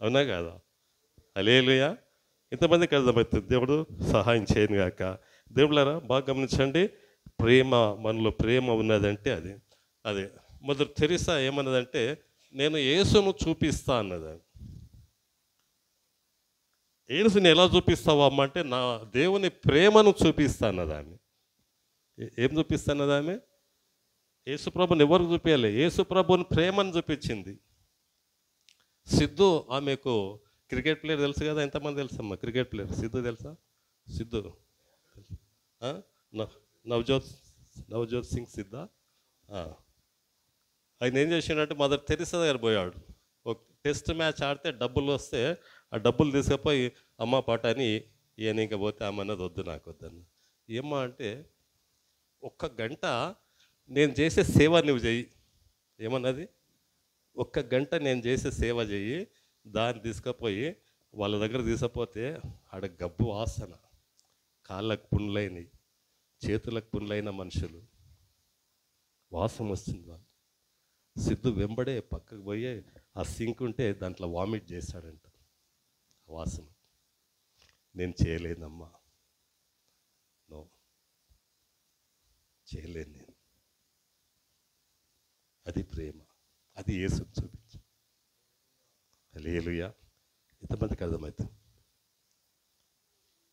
అవునా కాదా? హల్లెలూయా. ఇంతమందికి అర్థమవుతుంది. దేవుడు సహాయం చేయను గాక. దేవుళ్ళారా బాగా గమనించండి. ప్రేమ, మనలో ప్రేమ ఉన్నదంటే అది అదే. మొదటి తెరిసా ఏమన్నదంటే, నేను యేసును చూపిస్తా అన్నది. యేసుని ఎలా చూపిస్తావా అమ్మ అంటే, నా దేవుని ప్రేమను చూపిస్తా అన్నది ఆమె. ఏం చూపిస్తా అన్నది ఆమె? యేసుప్రభుని ఎవరికి చూపించాలి? యేసుప్రభుని ప్రేమను చూపించింది. సిద్ధు ఆమెకు క్రికెట్ ప్లేయర్ తెలుసు కదా, ఎంతమంది తెలుసమ్మా క్రికెట్ ప్లేయర్? సిద్ధు తెలుసా? సిద్ధు నవజోత్ సింగ్ సిద్ధ. ఆయన ఏం చేసిండంటే మదర్ తెరిసా దగ్గర పోయాడు. ఒక టెస్ట్ మ్యాచ్ ఆడితే డబ్బులు వస్తే ఆ డబ్బులు తీసుకుపోయి అమ్మ పాట అని ఈయన ఇంకా పోతే ఆమె అన్నది వద్దు, నాకు వద్దన్న. ఏమ్మా అంటే, 1 గంట నేను చేసే సేవ నువ్వు చెయ్యి. ఏమన్నది? 1 గంట నేను చేసే సేవ చెయ్యి, దాన్ని తీసుకుపోయి వాళ్ళ దగ్గర తీసుకపోతే ఆడ గబ్బు వాసన, కాళ్ళకు పుండ్లైనవి, చేతులకు పుండ్లైన మనుషులు, వాసన వస్తుంది. వాళ్ళు సిద్ధు వెంబడే పక్కకు పోయి ఆ సింక్ ఉంటే దాంట్లో వామిట్ చేశాడంట వాసన. నేను చేయలేదమ్మా, నో చేయలేను నేను. అది ప్రేమ, అది యేసుకు చూపించు. హల్లెలూయా. ఎంతమందికి అర్థమవుతుంది?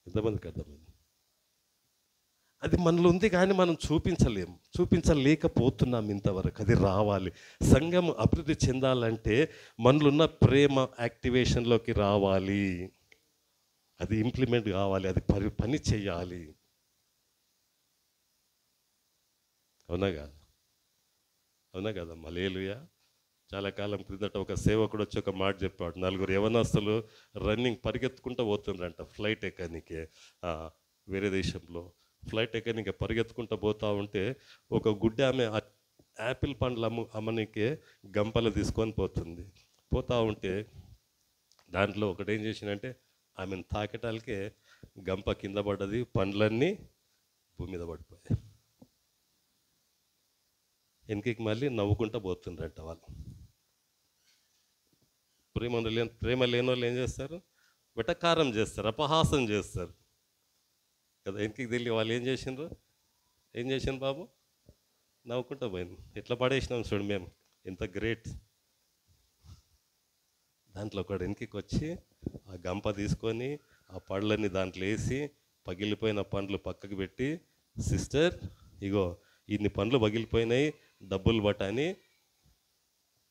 ఎంతమందికి అర్థమైంది? అది మనలో ఉంది కానీ మనం చూపించలేకపోతున్నాం ఇంతవరకు. అది రావాలి. సంఘం అభివృద్ధి చెందాలంటే మనలో ఉన్న ప్రేమ యాక్టివేషన్లోకి రావాలి. అది ఇంప్లిమెంట్ కావాలి. అది పని చేయాలి. అవునా కాదు? అవునా కదా? హల్లెలూయా. చాలా కాలం క్రిందట ఒక సేవకుడు వచ్చి ఒక మాట చెప్పాడు. 4 యవనస్తులు రన్నింగ్ పరిగెత్తుకుంటూ పోతుండ్రంట ఫ్లైట్ ఎక్కనికే. వేరే దేశంలో ఫ్లైట్ ఎక్కనికే పరిగెత్తుకుంటూ పోతూ ఉంటే ఒక గుడ్డ ఆమె యాపిల్ పండ్లు అమ్మనికే గంపలు తీసుకొని పోతుంది. పోతూ ఉంటే దాంట్లో ఒకటి ఏం చేసిందంటే ఆమెను తాకటానికే గంప కింద పడ్డది, పండ్లన్నీ భూమి మీద పడిపోయాయి. వెనకకి మళ్ళీ నవ్వుకుంటూ పోతుండ్రంట వాళ్ళు. ప్రేమ లేని వాళ్ళు ఏం చేస్తారు? వెటకారం చేస్తారు, అపహాసం చేస్తారు కదా. వెనకకి తెలియ వాళ్ళు ఏం చేసిండ్రు బాబు? నవ్వుకుంటూ పోయింది. ఎట్లా పడేసినాం చూడు మేము, ఎంత గ్రేట్. దాంట్లో ఒకడు వెనకకి వచ్చి ఆ గంప తీసుకొని ఆ పండ్లన్నీ దాంట్లో వేసి పగిలిపోయిన పండ్లు పక్కకు పెట్టి, సిస్టర్ ఇగో ఇన్ని పండ్లు పగిలిపోయినాయి, డబ్బులు బట్టని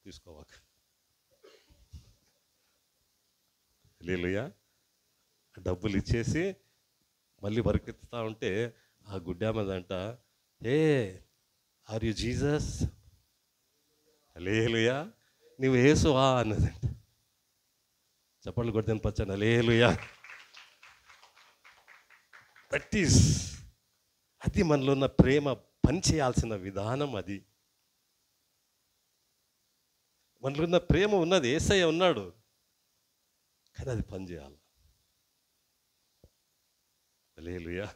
తీసుకోవాక. హల్లెలూయా. డబ్బులు ఇచ్చేసి మళ్ళీ పరిగెత్తుతూ ఉంటే ఆ గుడ్డామదంట, ఏ ఆర్ యు జీసస్? హల్లెలూయా. నువ్వు యేసువా అన్నదంట. చప్పట్లు కొడితే పచ్చండి. హల్లెలూయా. దట్ ఈస్, అది మనలో ఉన్న ప్రేమ పని చేయాల్సిన విధానం. అది మనలో ఉన్న ప్రేమ ఉన్నది, యేసయ్య ఉన్నాడు, కానీ అది పని చేయాలి. హల్లెలూయా.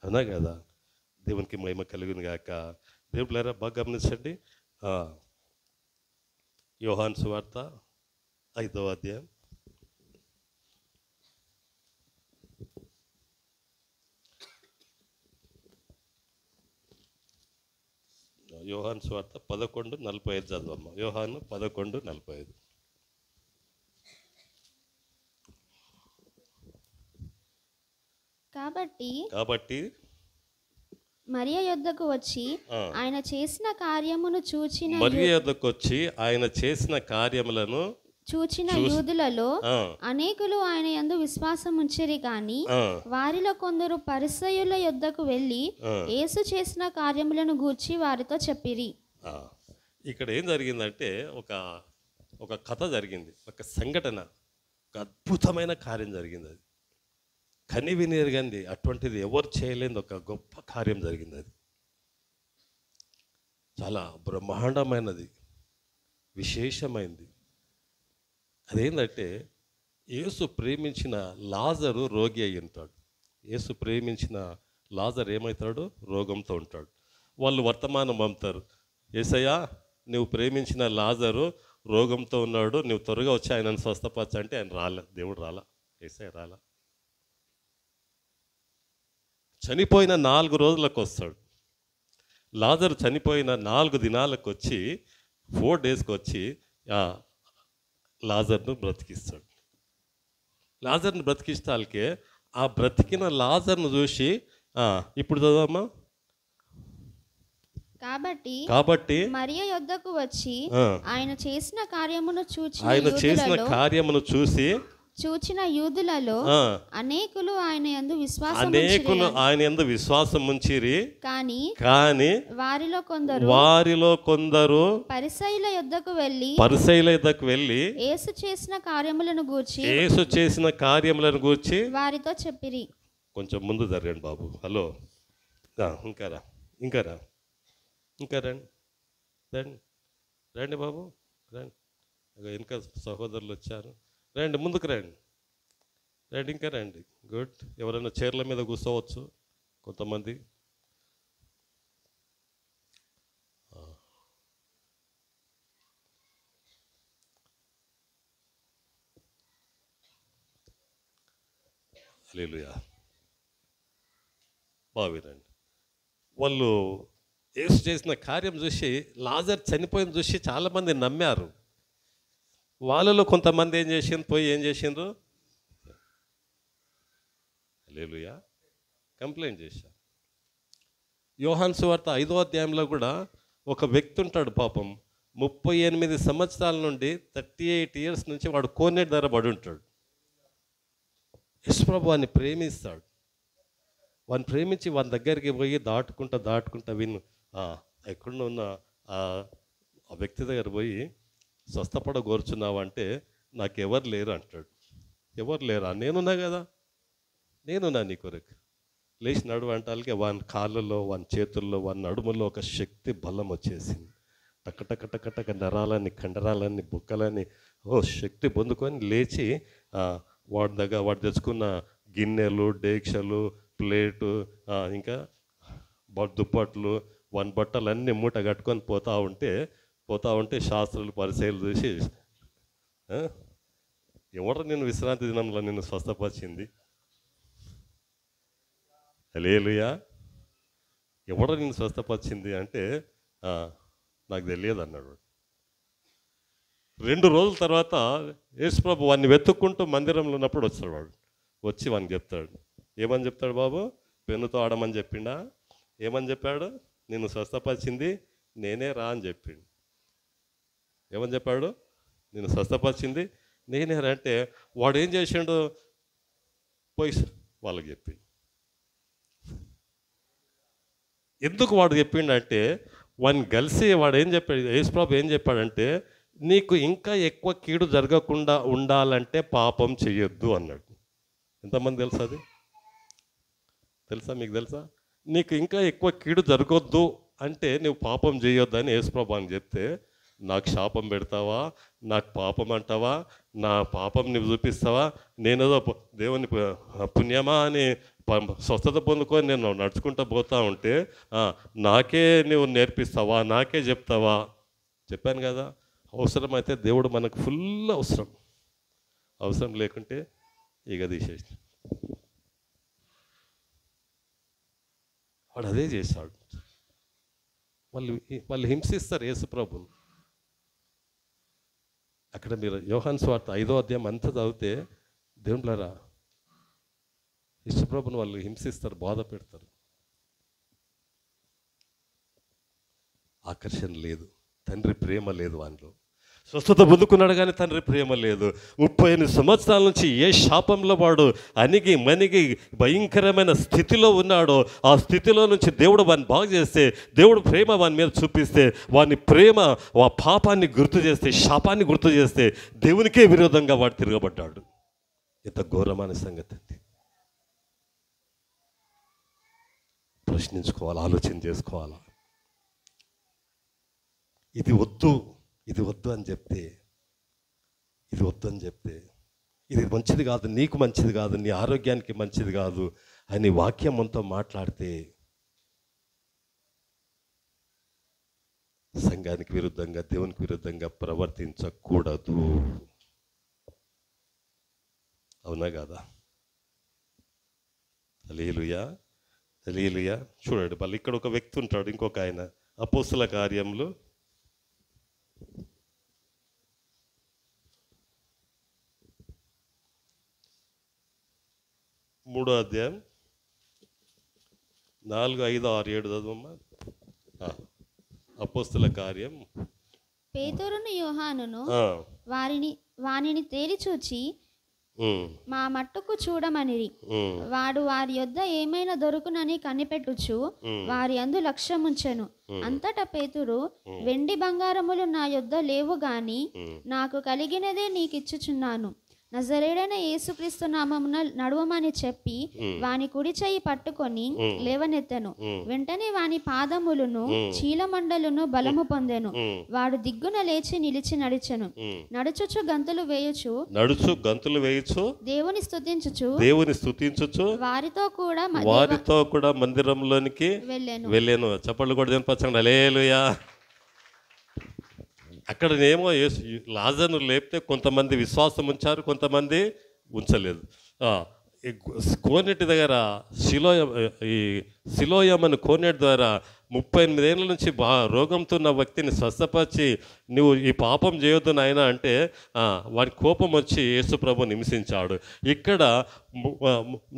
అవునా కదా? దేవునికి మహిమ కలుగును గాక. దేవులారా బాగా గమనించండి. యోహాను సువార్త 5వ అధ్యాయం. యోహాను సువార్త 11:45 చదవమ్మ. యోహాను 11:45. కాబట్టి మరియ యొద్దకు వచ్చి ఆయన చేసిన కార్యములను చూచిన యూదులలో అనేకులు ఆయన యందు విశ్వాసం ఉంచిరి గాని వారిలో కొందరు పరిసయ్యుల యొద్దకు వెళ్ళి యేసు చేసిన కార్యములను గూర్చి వారితో చెప్పిరి. ఇక్కడ ఏం జరిగిందంటే ఒక కథ జరిగింది, ఒక సంఘటన, ఒక అద్భుతమైన కార్యం జరిగింది. అది కనివిని ఎరగంది, అటువంటిది ఎవరు చేయలేని ఒక గొప్ప కార్యం జరిగింది. అది చాలా బ్రహ్మాండమైనది, విశేషమైనది. అదేంటంటే యేసు ప్రేమించిన లాజరు రోగి అయి ఉంటాడు. యేసు ప్రేమించిన లాజరు ఏమవుతాడు? రోగంతో ఉంటాడు. వాళ్ళు వర్తమానం పంపుతారు, యేసయ్యా నువ్వు ప్రేమించిన లాజరు రోగంతో ఉన్నాడు, నువ్వు త్వరగా వచ్చి ఆయనను స్వస్థపరచ అంటే ఆయన రాలే. దేవుడు రాలా, యేసయ్య రాలా. చనిపోయిన 4 రోజులకు వస్తాడు. లాజరు చనిపోయిన 4 దినాలకు వచ్చి 4 డేస్కి వచ్చి లాజర్ను బ్రతికిస్తాడు. లాజర్ను బ్రతికిస్తాకే ఆ బ్రతికిన లాజర్ను చూసి ఇప్పుడు చదవమ్మా. కాబట్టి మరియ యొద్దకు వచ్చి ఆయన చేసిన కార్యమును చూచిన యూదులలో అనేకులు ఆయన యందు విశ్వాసం ఉంచిరి కానీ వారిలో కొందరు పరిసయ్యుల యొద్దకు వెళ్ళి యేసు చేసిన కార్యములను గూర్చి వారితో చెప్పిరి. కొంచెం ముందు జరగండి బాబు. హలో, ఇంకా రండి బాబు, రండి. ఇంకా సహోదరులు వచ్చారు, రండి, ముందుకు రండి, ఇంకా రండి. గుడ్. ఎవరైనా చైర్ల మీద కూర్చోవచ్చు కొంతమంది. హల్లెలూయా. బావిరండి. వాళ్ళు యేసు చేసిన కార్యం చూసి, లాజర్ చనిపోయిన చూసి చాలామంది నమ్మారు. వాళ్ళలో కొంతమంది ఏం చేసిండ్రు, పోయి ఏం చేసిండ్రు, హల్లెలూయా, కంప్లైంట్ చేశారు. యోహాను సువార్త 5వ అధ్యాయంలో కూడా ఒక వ్యక్తి ఉంటాడు పాపం, 38 సంవత్సరాల నుండి 38 ఇయర్స్ నుంచి వాడు కోనేటి ధర పడి ఉంటాడు. యేసుప్రభు వాడిని ప్రేమిస్తాడు. వాడిని ప్రేమించి వాని దగ్గరికి పోయి దాటుకుంటా విను ఎక్కడున్న ఉన్న ఆ వ్యక్తి దగ్గర పోయి స్వస్థపడ కోరుచున్నావంటే నాకెవరు లేరు అంటాడు. ఎవరు లేరా? నేనున్నా కదా, నేనున్నా నీ కొరకు. లేచి నడువు అంటానికి వాని కాళ్ళలో, వాని చేతుల్లో, వాని నడుములో ఒక శక్తి బలం వచ్చేసింది. టక నరాలని, కండరాలని, బుక్కలని శక్తి పొందుకొని లేచి వాడు తెచ్చుకున్న గిన్నెలు, డేక్షలు, ప్లేటు, ఇంకా దుప్పట్లు, వాని బట్టలన్నీ మూట కట్టుకొని పోతా ఉంటే శాస్త్రులు, పరిచయాలు చూసి, ఎవరు నేను విశ్రాంతి దినంలో నిన్ను స్వస్థపరిచింది? హల్లెలూయా. ఎవరు నిన్ను స్వస్థపరిచింది అంటే నాకు తెలియదు అన్నాడు. 2 రోజుల తర్వాత యేసుప్రభు వాడిని వెతుక్కుంటూ మందిరంలో ఉన్నప్పుడు వచ్చాడు. వాడు వచ్చి వాడిని చెప్తాడు. ఏమని చెప్తాడు? బాబు, పెన్నుతో ఆడమని చెప్పిండా? ఏమని చెప్పాడు? నిన్ను స్వస్థపరిచింది నేనే రా అని చెప్పిండు. ఏమని చెప్పాడు? నిన్ను స్వస్థపరిచింది నేనే రా అంటే వాడు ఏం చేసిండు? పోయి వాళ్ళకి చెప్పిండు. ఎందుకు వాడు చెప్పిండంటే వాడిని కలిసి వాడు ఏం చెప్పాడు, యేసుప్రభు ఏం చెప్పాడంటే, నీకు ఇంకా ఎక్కువ కీడు జరగకుండా ఉండాలంటే పాపం చెయ్యొద్దు అన్నాడు. ఎంతమంది తెలుసా? అది తెలుసా? మీకు తెలుసా? నీకు ఇంకా ఎక్కువ కీడు జరగొద్దు అంటే నువ్వు పాపం చేయొద్దు అని యేసుప్రభు అని చెప్తే, నాకు శాపం పెడతావా, నాకు పాపం అంటావా, నా పాపం నువ్వు చూపిస్తావా, నేనేదో దేవుని పుణ్యమా అని స్వస్థత పొందుకొని నేను నడుచుకుంటూ పోతా ఉంటే నాకే నువ్వు నేర్పిస్తావా, నాకే చెప్తావా? చెప్పాను కదా, అవసరమైతే దేవుడు మనకు ఫుల్ అవసరం లేకుంటే ఇక తీసేసి వాడు అదే చేశాడు. వాళ్ళు హింసిస్తారు యేసుప్రభుని. అక్కడ మీరు యోహాను సువార్త 5వ అధ్యాయం అంతా చదివితే దేవునిలారా యేసుప్రభుని వాళ్ళు హింసిస్తారు, బాధ పెడతారు. ఆకర్షణ లేదు, తండ్రి ప్రేమ లేదు వానిలో. స్వస్థత పొందుకున్నాడు కానీ తండ్రి ప్రేమ లేదు. 38 సంవత్సరాల నుంచి ఏ శాపంలో వాడు అణిగి మణిగి భయంకరమైన స్థితిలో ఉన్నాడో ఆ స్థితిలో నుంచి దేవుడు వాడిని బాగు చేస్తే, దేవుడు ప్రేమ వాని మీద చూపిస్తే, వాని ప్రేమ ఆ పాపాన్ని గుర్తు చేస్తే, శాపాన్ని గుర్తు చేస్తే దేవునికే విరోధంగా వాడు తిరగబడ్డాడు. ఎంత ఘోరమైన సంగతి అండి. ప్రశ్నించుకోవాలి, ఆలోచన చేసుకోవాలా. ఇది వద్దు అని చెప్తే, ఇది మంచిది కాదు, నీకు మంచిది కాదు, నీ ఆరోగ్యానికి మంచిది కాదు అని వాక్యం అంతా మాట్లాడితే సంఘానికి విరుద్ధంగా, దేవునికి విరుద్ధంగా ప్రవర్తించకూడదు. అవునా కాదా? హల్లెలూయా. హల్లెలూయా. చూడండి, మళ్ళీ ఇక్కడ ఒక వ్యక్తి ఉంటాడు, ఇంకొక ఆయన. అపోస్తల కార్యములు 3వ అధ్యాయం 4, 5, 6, 7 చదవమ్మా. అపోస్తల కార్యం. పేతురును యోహానును వానిని తేరి చూచి మా మట్టుకు చూడమనిరి. వాడు వారి యొద్ద ఏమైనా దొరుకునని కనిపెట్టుచు వారి యందు లక్ష్యముంచెను. అంతటా పేతురు, వెండి బంగారములు నా యొద్ద లేవు గాని నాకు కలిగినదే నీకిచ్చుచున్నాను. నజరేయుడైన యేసుక్రీస్తు నామమున నడువమని చెప్పి వాని కుడి చెయ్యి పట్టుకొని లేవనెత్తెను. వెంటనే వాని పాదములను చీలమండలును బలము పొందెను. వాడు దిగ్గున లేచి నిలిచి నడిచెను. నడుచుచు గంతులు వేయుచు దేవుని స్తుతించుచు వారితో కూడా మందిరంలోనికి వెళ్ళెను. చప్పట్లు కూడా దేనిపచ్చండి. హల్లెలూయా. అక్కడనేమో లాజరును లేపితే కొంతమంది విశ్వాసం ఉంచారు, కొంతమంది ఉంచలేదు. కోనేటి దగ్గర ఈ సిలోయమ్మను కోనేటి ద్వారా 38 ఏళ్ళ నుంచి రోగంతో ఉన్న వ్యక్తిని స్వస్థపరిచి నువ్వు ఈ పాపం చేయొద్దు నాయనా అంటే వాడి కోపం వచ్చి యేసు ప్రభు హింసించాడు. ఇక్కడ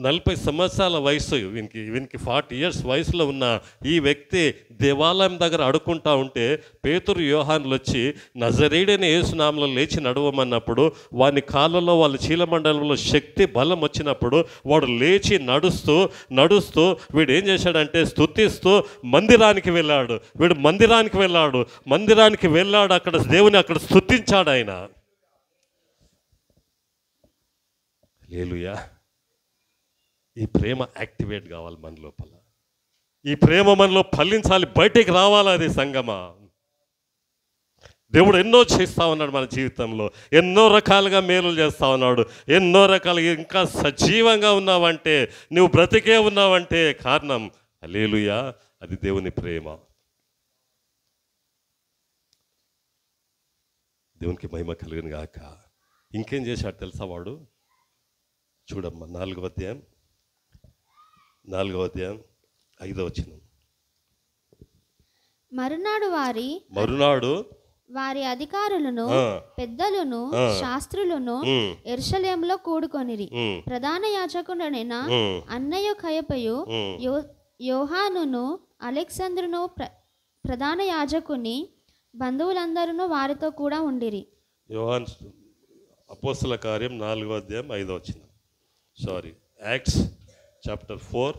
40 సంవత్సరాల వయసు, వీనికి 40 ఇయర్స్ వయసులో ఉన్న ఈ వ్యక్తి దేవాలయం దగ్గర అడుక్కుంటా ఉంటే పేతురు యోహానులు వచ్చి నజరేయుడైన యేసు నామములో లేచి నడవమన్నప్పుడు వాని కాళ్ళలో వాళ్ళ చీలమండలంలో శక్తి బలం వచ్చినప్పుడు వాడు లేచి నడుస్తూ నడుస్తూ వీడు ఏం చేశాడంటే స్తుతిస్తూ మందిరానికి వెళ్ళాడు. మందిరానికి వెళ్ళాడు, అక్కడ దేవుని అక్కడ స్తుతించాడు ఆయన. హల్లెలూయా. ఈ ప్రేమ యాక్టివేట్ కావాలి మన లోపల, ఈ ప్రేమ మనలో ఫలించాలి, బయటికి రావాలి. అది సంగమా. దేవుడు ఎన్నో చేస్తూ ఉన్నాడు మన జీవితంలో, ఎన్నో రకాలుగా మేలులు చేస్తూ ఉన్నాడు, ఎన్నో రకాలుగా. ఇంకా సజీవంగా ఉన్నావంటే, నువ్వు బ్రతికే ఉన్నావంటే కారణం హల్లెలూయా, అది దేవుని ప్రేమ. దేవునికి మహిమ కలుగును గాక. ఇంకేం చేశాడు తెలుసా వాడు? చూడమ్మా 4వ అధ్యాయం 5వ వచనం. మరునాడు వారి అధికారులను పెద్దలను శాస్త్రులను యెరూషలేములో కూడుకొనిరి. ప్రధాన యాజకుడైన అన్నయ్య కయపయు యోహానును అలెగ్జంద్రును ప్రధాన యాజకుని బంధువులందరూ వారితో కూడా ఉండిరి. యోహాన్ అపోస్తల కార్యం 4వ అధ్యాయం 5వ వచనం. సారీ, యాక్ట్స్ చాప్టర్ 4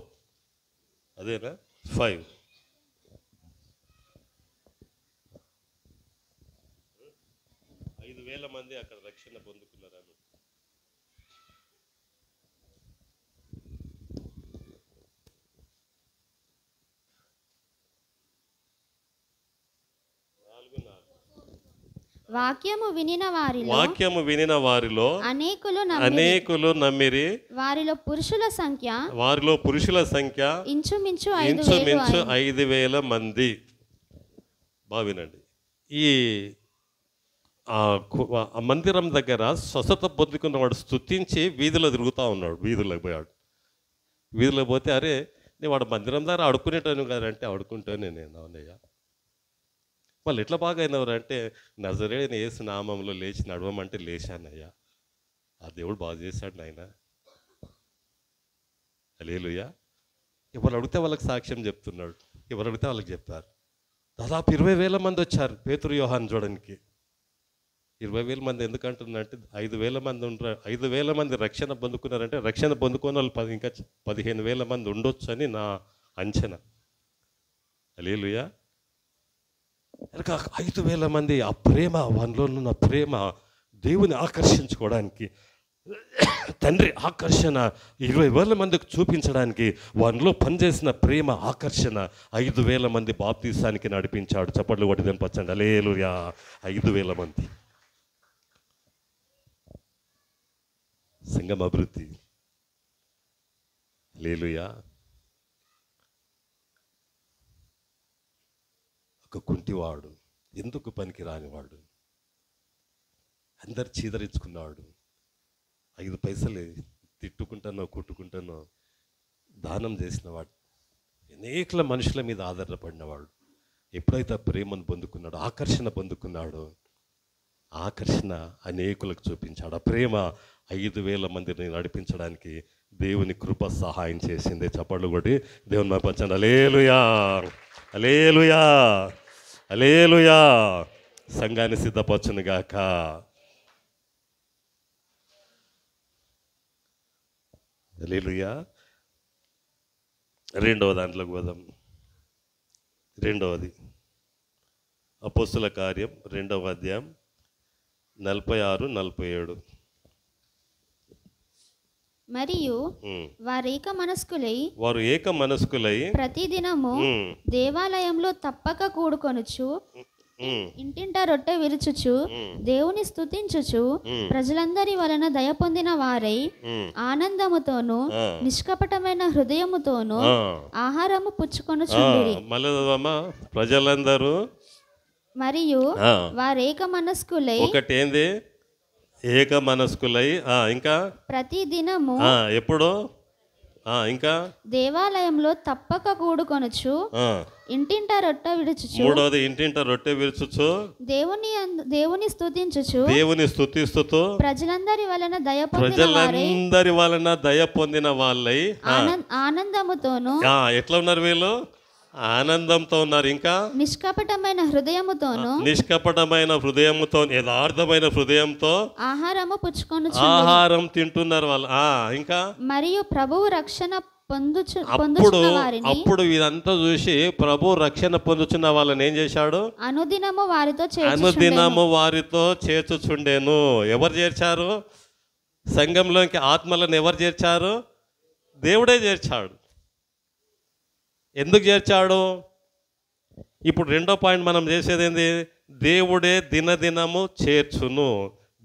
అదేనా 5. మంది అక్కడ రక్షణ పొందుకున్నారు. 4:4 వాక్యము వినిన వారిలో అనేకులు నమ్మిరి. వారిలో పురుషుల సంఖ్య ఇంచుమించు 5,000 మంది. బావినండి. ఈ మందిరం దగ్గర స్వస్థత పొందుకున్నవాడు స్తుతించి వీధిలో తిరుగుతూ ఉన్నాడు. వీధిలో పోతే అరే నేను వాడు మందిరం దగ్గర అడుక్కునేటాను కదంటే అడుక్కుంటానే నేను. అవునయ్యా. వాళ్ళు ఎట్లా బాగా అయినవారు అంటే నజరేయుడైన యేసు నామంలో లేచి నడవమంటే లేచానయ్యా. ఆ దేవుడు బాగా చేశాడు నాయన. హల్లెలూయా. ఎవరు అడిగితే వాళ్ళకి సాక్ష్యం చెప్తున్నాడు, ఎవరు అడిగితే వాళ్ళకి చెప్పారు. దాదాపు 20,000 మంది వచ్చారు పేతురు యోహాను చూడడానికి. 20,000 మంది ఎందుకంటున్నారంటే 5,000 మంది ఉంటారు. 5,000 మంది రక్షణ పొందుకున్నారంటే రక్షణ పొందుకున్న వాళ్ళు ఇంకా 15,000 మంది ఉండొచ్చు అని నా అంచనా. హల్లెలూయా. 5,000 మంది ఆ ప్రేమ, వాళ్ళలో ఉన్న ప్రేమ దేవుని ఆకర్షించుకోవడానికి, తండ్రి ఆకర్షణ 20,000 మందికి చూపించడానికి వాళ్ళలో పనిచేసిన ప్రేమ ఆకర్షణ 5,000 మంది బాప్తీసానికి నడిపించాడు. చప్పట్లు కొట్టి వినిపించండి. హల్లెలూయా. 5,000 మంది. సంఘం అభివృద్ధి. హల్లెలూయా. ఒక కుంటివాడు, ఎందుకు పనికి రానివాడు, అందరు చీదరించుకున్నాడు, 5 పైసలు తిట్టుకుంటానో కుట్టుకుంటానో దానం చేసినవాడు, అనేకల మనుషుల మీద ఆధారపడినవాడు. ఎప్పుడైతే ప్రేమను పొందుకున్నాడో, ఆకర్షణ పొందుకున్నాడో, ఆకర్షణ అనేకులకు చూపించాడు. ఆ ప్రేమ 5,000 మందిని నడిపించడానికి దేవుని కృప సహాయం చేసింది. చప్పట్లు కొట్టి దేవుని పంచండి. హల్లెలూయా, హల్లెలూయా, హల్లెలూయా. సంఘాన్ని సిద్ధపరచును గాక. హల్లెలూయా. 2వ దాంట్లోకి పోదాం. 2వది అపోస్తుల కార్యం 2వ అధ్యాయం 46-47. మరియు వారు ఏక మనస్కులై ప్రతిదినము దేవాలయంలో తప్పక కూడుకొనుచు ఇంటింట రొట్టె విరుచుచు దేవుని స్తుతించుచు ప్రజలందరి వలన దయ పొందిన వారై ఆనందముతోను నిష్కపటమైన హృదయముతోను ఆహారము పుచ్చుకొనుచుండిరి. ప్రజలందరూ మరియు వారేక మనస్కులై, ఒకటేంది ఏక మనస్కులై, ఇంకా ప్రతిదినము, ఎప్పుడు ఇంకా దేవాలయంలో తప్పక కూడుకొనుచు ఇంటింట రొట్టె విడుచుచు. మూడవది ఇంటింట రొట్టె విరుచుచు దేవుని స్తుతించుచు. దేవుని స్తుతిస్తూ ప్రజలందరి వలన దయ పొందిన వాళ్ళై ఆనందముతోను. ఎట్లా ఉన్నారు వీళ్ళు? ఆనందంతో ఉన్నారు. ఇంకా నిష్కపటమైన హృదయముతో యథార్థమైన హృదయంతో ఆహారం తింటున్నారు వాళ్ళు. ఇంకా మరియు ప్రభువు రక్షణ అప్పుడు ఇదంతా చూసి ప్రభు రక్షణ పొందుచున్న వాళ్ళని ఏం చేశాడు? అనుదినము వారితో చేర్చుచుండెను. ఎవరు చేర్చారు? సంఘంలోకి ఆత్మలను ఎవరు చేర్చారు? దేవుడే చేర్చాడు. ఎందుకు చేర్చాడు? ఇప్పుడు రెండో పాయింట్ మనం చేసేది ఏంది? దేవుడే దినదినము చేర్చును.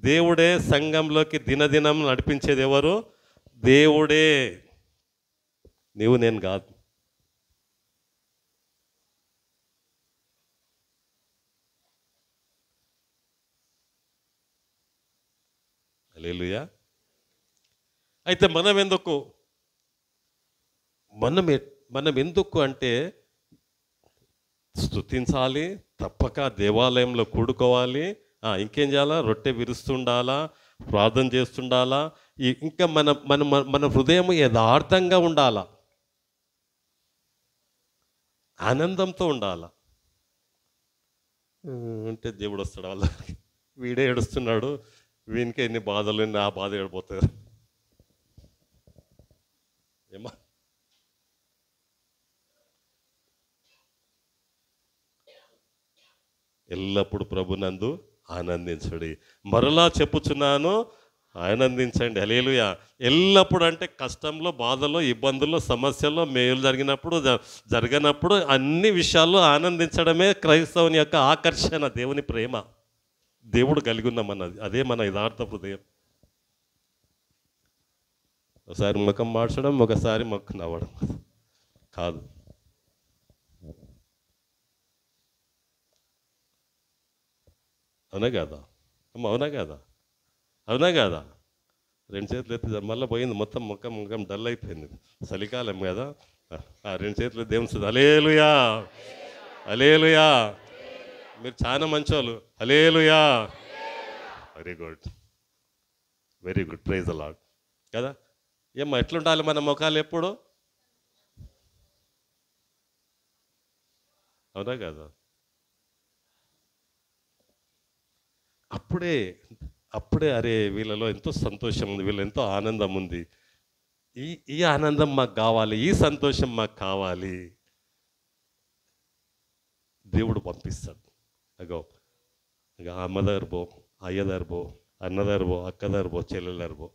దేవుడే సంఘంలోకి దినదినం నడిపించేది ఎవరు? దేవుడే, నీవు నేను కాదు. హల్లెలూయా. అయితే మనం ఎందుకు అంటే స్తుతించాలి, తప్పక దేవాలయంలో కూడుకోవాలి. ఇంకేం చేయాలా? రొట్టె విరుస్తుండాలా, ప్రార్థన చేస్తుండాలా. ఇంకా మన మన మన హృదయం యథార్థంగా ఉండాలా, ఆనందంతో ఉండాలా. అంటే దేవుడు వస్తాడు వాళ్ళ, వీడే ఏడుస్తున్నాడు, వీనికి ఎన్ని బాధలు, ఆ బాధ ఏడిపోతారు. ఏమా ఎల్లప్పుడు ప్రభునందు ఆనందించండి. మరలా చెప్పుచున్నాను, ఆనందించండి. హల్లెలూయా. ఎల్లప్పుడు అంటే కష్టంలో, బాధలో, ఇబ్బందుల్లో, సమస్యల్లో, మేలు జరగనప్పుడు అన్ని విషయాల్లో ఆనందించడమే క్రైస్తవుని యొక్క ఆకర్షణ, దేవుని ప్రేమ, దేవుడు కలిగి ఉన్నామన్నది. అదే మన యథార్థ హృదయం. ఒకసారి ముఖం మార్చడం, ఒకసారి మొక్క నవ్వడం కాదు. అవునా కాదా అమ్మ? అవునా కాదా? రెండు చేతులు ఎత్తి మళ్ళీ పోయింది మొత్తం, ముఖం డల్ అయిపోయింది. చలికాలం కదా. రెండు చేతులు దేవుని హల్లెలూయా, హల్లెలూయా. మీరు చాలా మంచోళ్ళు. Hallelujah. Very good, praise the Lord. కదా? ఏమ్మా ఎట్లుండాలి మన ముఖాలు ఎప్పుడు? అవునా కదా? అప్పుడే అరే వీళ్ళలో ఎంతో సంతోషం ఉంది, వీళ్ళు ఎంతో ఆనందం ఉంది, ఈ ఆనందం మాకు కావాలి, ఈ సంతోషం మాకు కావాలి. దేవుడు పంపిస్తాడు. అగో అమ్మ దగ్గర పో, అయ్య దగ్గర పో, అన్న దగ్గర పో, అక్క దగ్గర పో, చెల్లెల దగ్గర పో.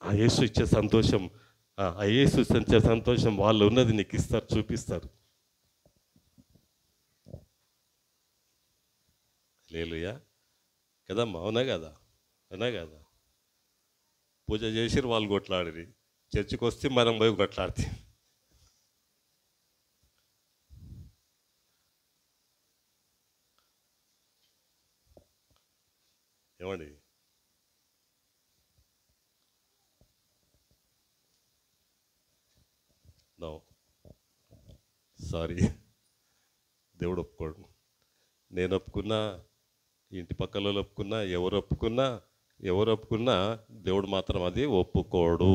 ఆ యేసు ఇచ్చే సంతోషం, ఆ యేసు ఇచ్చే సంతోషం వాళ్ళు ఉన్నది నీకు ఇస్తారు, చూపిస్తారు. హల్లెలూయా. కదమ్మా? అవునా కదా? పూజ చేసిరు, వాళ్ళు కొట్లాడిరి. చర్చికి వస్తే మనం పోయి కొట్లాడితే ఏమండి? నో సారీ, దేవుడు ఒప్పుకోడు. నేను ఒప్పుకున్నా, ఇంటి పక్కల ఒప్పుకున్నా, ఎవరు ఒప్పుకున్నా దేవుడు మాత్రం అది ఒప్పుకోడు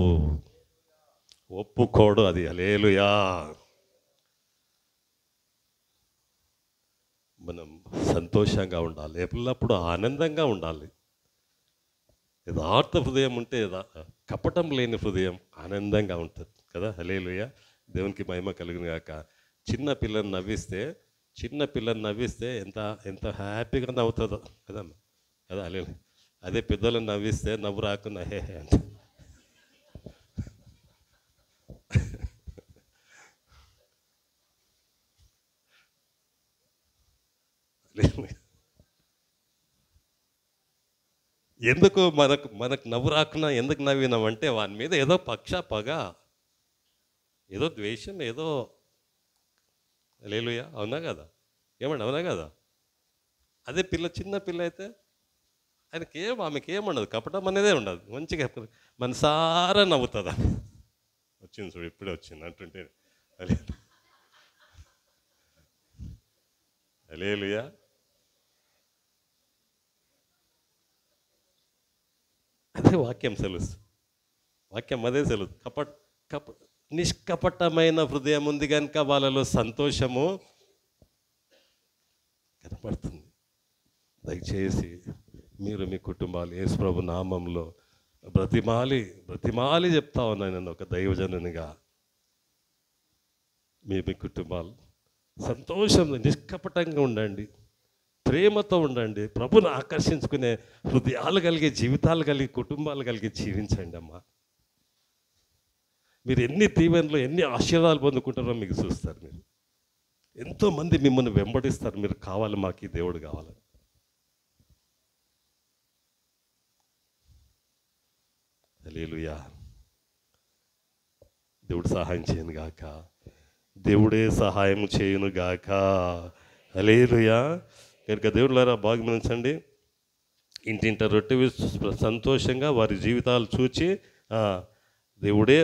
అది. హల్లెలూయా. మనం సంతోషంగా ఉండాలి, ఎల్లప్పుడూ ఆనందంగా ఉండాలి. యథార్థ హృదయం ఉంటే, కపటం లేని హృదయం ఆనందంగా ఉంటుంది కదా. హల్లెలూయా. దేవునికి మహిమ కలుగును గాక. చిన్న పిల్లని నవ్విస్తే ఎంత హ్యాపీగా నవ్వుతుందో కదా. అదే పెద్దలను నవ్విస్తే నవ్వు రాకుండా హే అంటే ఎందుకు మనకు నవ్వు రాకుండా ఎందుకు నవ్వినామంటే వాని మీద ఏదో పగ, ఏదో ద్వేషం, ఏదో. హల్లెలూయా. అవునా కదా? ఏమండి? అవునా కదా? అదే చిన్న పిల్ల అయితే ఆమెకి ఏముండదు, కపటం అనేదే ఉండదు. మంచిగా మనసారా నవ్వుతుందా. వచ్చింది చూడు, ఇప్పుడే వచ్చింది అంటుంటే హల్లెలూయా. అదే వాక్యం సెలవు, వాక్యం అదే సెలవు. నిష్కపటమైన హృదయం ఉంది కనుక వాళ్ళలో సంతోషము కనపడుతుంది. దయచేసి మీరు మీ కుటుంబాలు యేసు ప్రభు నామంలో బ్రతిమాలి చెప్తా ఉన్నాను నేను ఒక దైవజనునిగా, మీ కుటుంబాలు సంతోషంగా నిష్కపటంగా ఉండండి, ప్రేమతో ఉండండి, ప్రభుని ఆకర్షించుకునే హృదయాలు కలిగి, జీవితాలు కలిగి, కుటుంబాలు కలిగి జీవించండి అమ్మా. మీరు ఎన్ని దీవెనలు, ఎన్ని ఆశీర్వాదాలు పొందుకుంటారో మీకు చూస్తారు. మీరు ఎంతోమంది మిమ్మల్ని వెంబడిస్తారు, మీరు కావాలి, మాకు ఈ దేవుడు కావాలని. హల్లెలూయా. దేవుడు సహాయం చేయను గాక, దేవుడే సహాయం చేయను గాక. హల్లెలూయా. కనుక దేవుళ్ళారా బాగా గమనించండి. ఇంటింట రొట్టె సంతోషంగా వారి జీవితాలు చూచి దేవుడే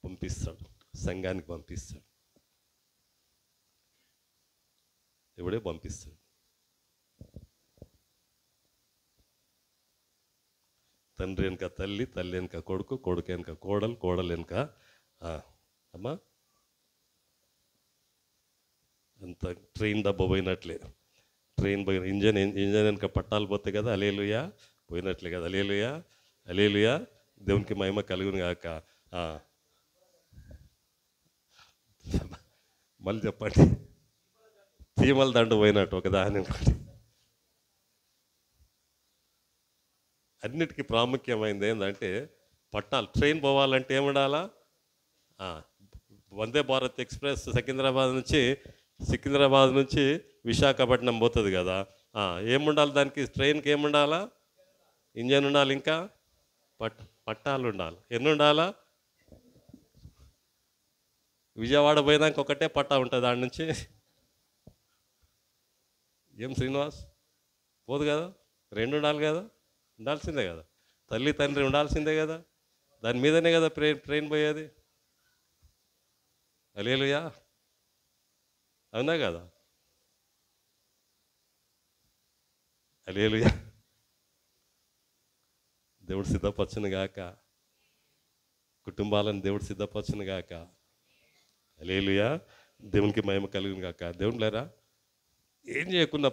పంపిస్తాడు, సంఘానికి పంపిస్తాడు, దేవుడే పంపిస్తాడు. తండ్రి వెనుక తల్లి, తల్లి వెనుక కొడుకు, కొడుకు వెనుక కోడలు, కోడలు వెనుక అమ్మా. అంత ట్రైన్ డబ్బా పోయినట్లే, ట్రైన్ పోయిన ఇంజన్ వెనుక పట్టాలు పోతాయి కదా, హల్లెలూయా, పోయినట్లే కదా. హల్లెలూయా, హల్లెలూయా. దేవునికి మహిమ కలుగును గాక. మళ్ళీ చెప్పండి. చీమల దండు పోయినట్టు ఒక దాని అన్నిటికీ ప్రాముఖ్యమైనది ఏంటంటే పట్టాలు. ట్రైన్ పోవాలంటే ఏముండాలా? వందే భారత్ ఎక్స్ప్రెస్ సికింద్రాబాద్ నుంచి విశాఖపట్నం పోతుంది కదా. ఏముండాలి దానికి? ట్రైన్కి ఏముండాలా? ఇంజన్ ఉండాలి, ఇంకా పట్టాలు ఉండాలి. ఎన్ని ఉండాలా? విజయవాడ పోయినాక ఒకటే పట్టా ఉంటుంది, దాని నుంచి ఏం శ్రీనివాస్ పోదు కదా, రెండు ఉండాలి కదా, ఉండాల్సిందే కదా. తల్లి తండ్రి ఉండాల్సిందే కదా, దాని మీదనే కదా ట్రైన్ పోయేది. హల్లెలూయా, అవునా కదా? హల్లెలూయా. దేవుడు సిద్ధపరచును గాక, కుటుంబాలను దేవుడు సిద్ధపరచును గాక. హల్లెలూయా. దేవునికి మహిమ కలుగును గాక. దేవుడు లేరా, ఏం చేయకున్నా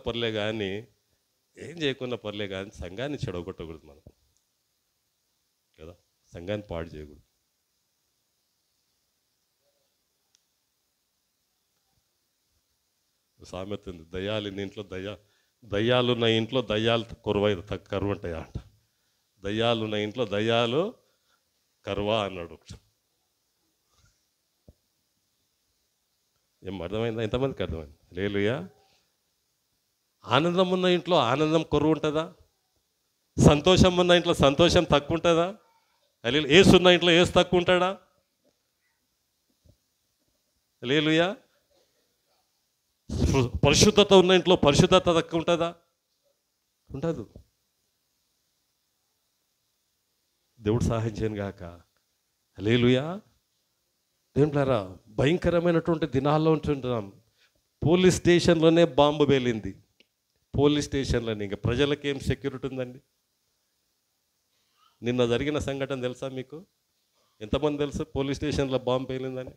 పర్లే కానీ సంఘాన్ని చెడగొట్టకూడదు మనం కదా, సంఘాన్ని పాడు చేయకూడదు. సామెత ఉంది, దయ్యాలున్న ఇంట్లో దయ్యాలు కరువంటాయా అంట. దయ్యాలున్న ఇంట్లో దయ్యాలు కరువా అన్నాడు. ఏం అర్థమైందా? ఎంతమందికి అర్థమైంది? హల్లెలూయా. ఆనందం ఉన్న ఇంట్లో ఆనందం కొరువు ఉంటుందా? సంతోషం ఉన్న ఇంట్లో సంతోషం తక్కువ ఉంటుందా? హల్లెలూయా. ఏసు ఉన్న ఇంట్లో ఏసు తక్కువ ఉంటాడా? హల్లెలూయా. పరిశుద్ధత ఉన్న ఇంట్లో పరిశుద్ధత తక్కువ ఉంటుందా? ఉండదు. దేవుడు సహాయం చేయను గాక. హల్లెలూయా. దేవులారా, భయంకరమైనటువంటి దినాల్లో ఉంటుంటాం. పోలీస్ స్టేషన్లోనే బాంబు పేలింది, పోలీస్ స్టేషన్లోనే. ఇంకా ప్రజలకి ఏం సెక్యూరిటీ ఉందండి? నిన్న జరిగిన సంఘటన తెలుసా మీకు? ఎంతమంది తెలుసు పోలీస్ స్టేషన్లో బాంబు పేలిందని?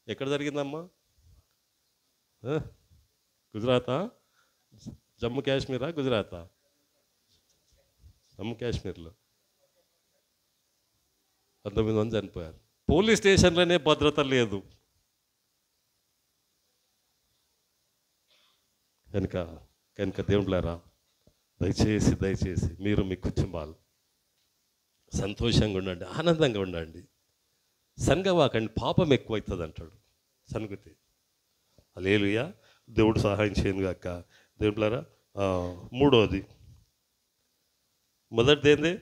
ఎక్కడ జరిగిందమ్మా? గుజరాతా? జమ్మూ కాశ్మీరా? గుజరాతా? జమ్మూ కాశ్మీర్లో 19 మంది చనిపోయారు. పోలీస్ స్టేషన్లోనే భద్రత లేదు. కనుక దేవుళ్ళారా, దయచేసి మీరు మీ కుటుంబాలు సంతోషంగా ఉండండి, ఆనందంగా ఉండండి. సనగవాకండి, పాపం ఎక్కువవుతుంది అంటాడు. సనుగుతే. హల్లెలూయా. దేవుడు సహాయం చేయను గాక. దేవుళ్ళారా, మూడోది, మొదటిది ఏంది?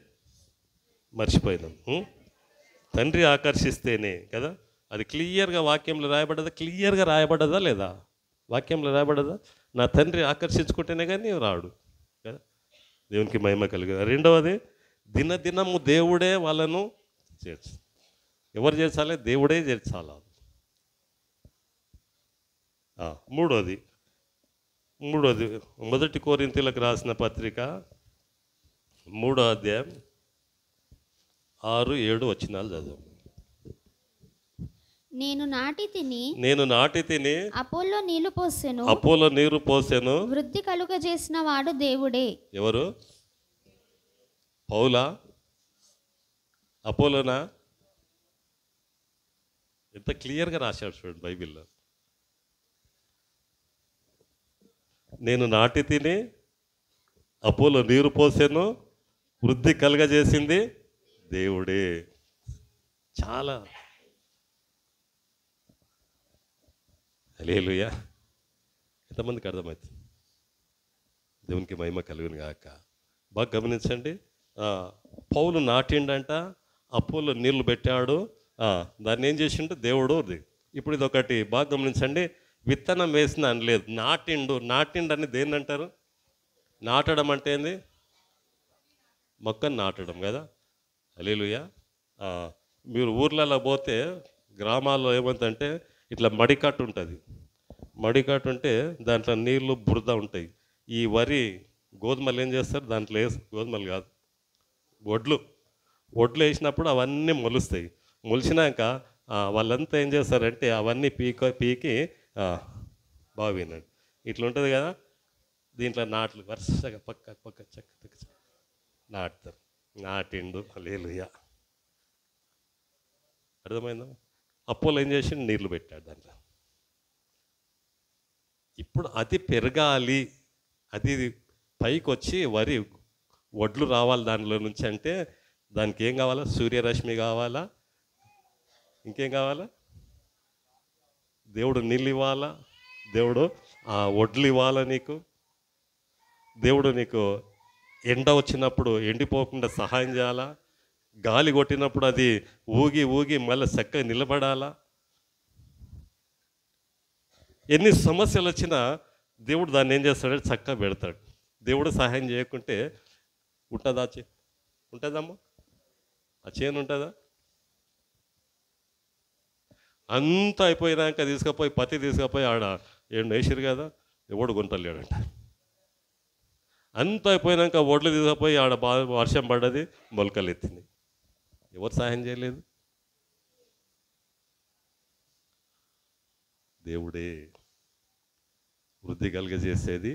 మర్చిపోయినాం. తండ్రి ఆకర్షిస్తేనే కదా. అది క్లియర్గా వాక్యంలో రాయబడ్డదా? క్లియర్గా రాయబడ్డదా లేదా? వాక్యంలో రాయబడ్డదా? నా తండ్రి ఆకర్షించుకుంటేనే కానీ రాడు కదా. దేవునికి మహిమ కలుగు. రెండవది, దినదినము దేవుడే వాళ్ళను చేర్చు. ఎవరు చేర్చాలి? దేవుడే చేర్చాలి. మూడోది మొదటి కొరింథీయులకు రాసిన పత్రిక 3వ అధ్యాయం 6-7 వచనాలు చదువు. నేను నాటి తిని అపోల్లో నీరు పోసెను వృద్ధి కలుగజేసిన వాడు దేవుడే. ఎవరు? పౌలా? అపోలోనా? ఎంత క్లియర్గా రాశాడు చూడండి బైబిల్లో. నేను నాటి తిని అపోలో నీరు పోసెను వృద్ధి కలుగజేసింది దేవుడే. చాలా హల్లెలూయా. ఎంతమందికి అర్థమవుతుంది? దేవునికి మహిమ కలుగును గాక. బాగా గమనించండి. పౌలు నాటిండంట, అపోలో నీళ్లు పెట్టాడు, దాన్ని ఏం చేసిండు? దేవుడు. ఇప్పుడు ఇది ఒకటి బాగా గమనించండి. విత్తనం వేసిన అనలేదు, నాటిండు అని దేన్ని అంటారు? నాటడం అంటే ఏంది? మొక్కను నాటడం కదా. హల్లెలూయా. మీరు ఊర్లలో పోతే గ్రామాల్లో ఏమంటే ఇట్లా మడికట్టు ఉంటుంది. మడికట్టు ఉంటే దాంట్లో నీళ్ళు బురద ఉంటాయి. ఈ వరి గోధుమలు ఏం చేస్తారు? దాంట్లో గోధుమలు కాదు, వడ్లు వేసినప్పుడు అవన్నీ మొలుస్తాయి. మొలిచినాక వాళ్ళంతా ఏం చేస్తారంటే అవన్నీ పీకి బాగా వినండి, ఇట్లా ఉంటుంది కదా, దీంట్లో నాట్లు వరుసగా పక్క చక్క నాటుతారు. నాటిండు. హల్లెలూయా. అర్థమైందా? అపోలో ఏం చేసి నీళ్లు పెట్టాడు దాంట్లో. ఇప్పుడు అది పెరగాలి, అది పైకి వచ్చి వడ్లు రావాలి దానిలో నుంచి అంటే దానికి ఏం కావాలా? సూర్యరశ్మి కావాలా? ఇంకేం కావాలా? దేవుడు నీళ్ళు ఇవ్వాలా? దేవుడు వడ్లు ఇవ్వాలా నీకు? దేవుడు నీకు ఎండ వచ్చినప్పుడు ఎండిపోకుండా సహాయం చేయాలా? గాలి కొట్టినప్పుడు అది ఊగి మళ్ళీ చక్కగా నిలబడాలా? ఎన్ని సమస్యలు వచ్చినా దేవుడు దాన్ని ఏం చేస్తాడంటే చక్కగా పెడతాడు. దేవుడు సహాయం చేయకుంటే ఉంటుందా? ఉంటుందమ్మా? ఆ చేను ఉంటుందా? అంతా అయిపోయినాక పత్తి తీసుకుపోయి ఆడ వేసిరు కదా, ఎవడు గుంటలేడంట. అంతా అయిపోయినాక ఒడ్లు తీసుకుపోయి ఆడ బాగా వర్షం పడ్డది, మొలకలు ఎత్తింది. ఎవరు సహాయం చేయలేదు? దేవుడే వృద్ధి కలుగజేసేది.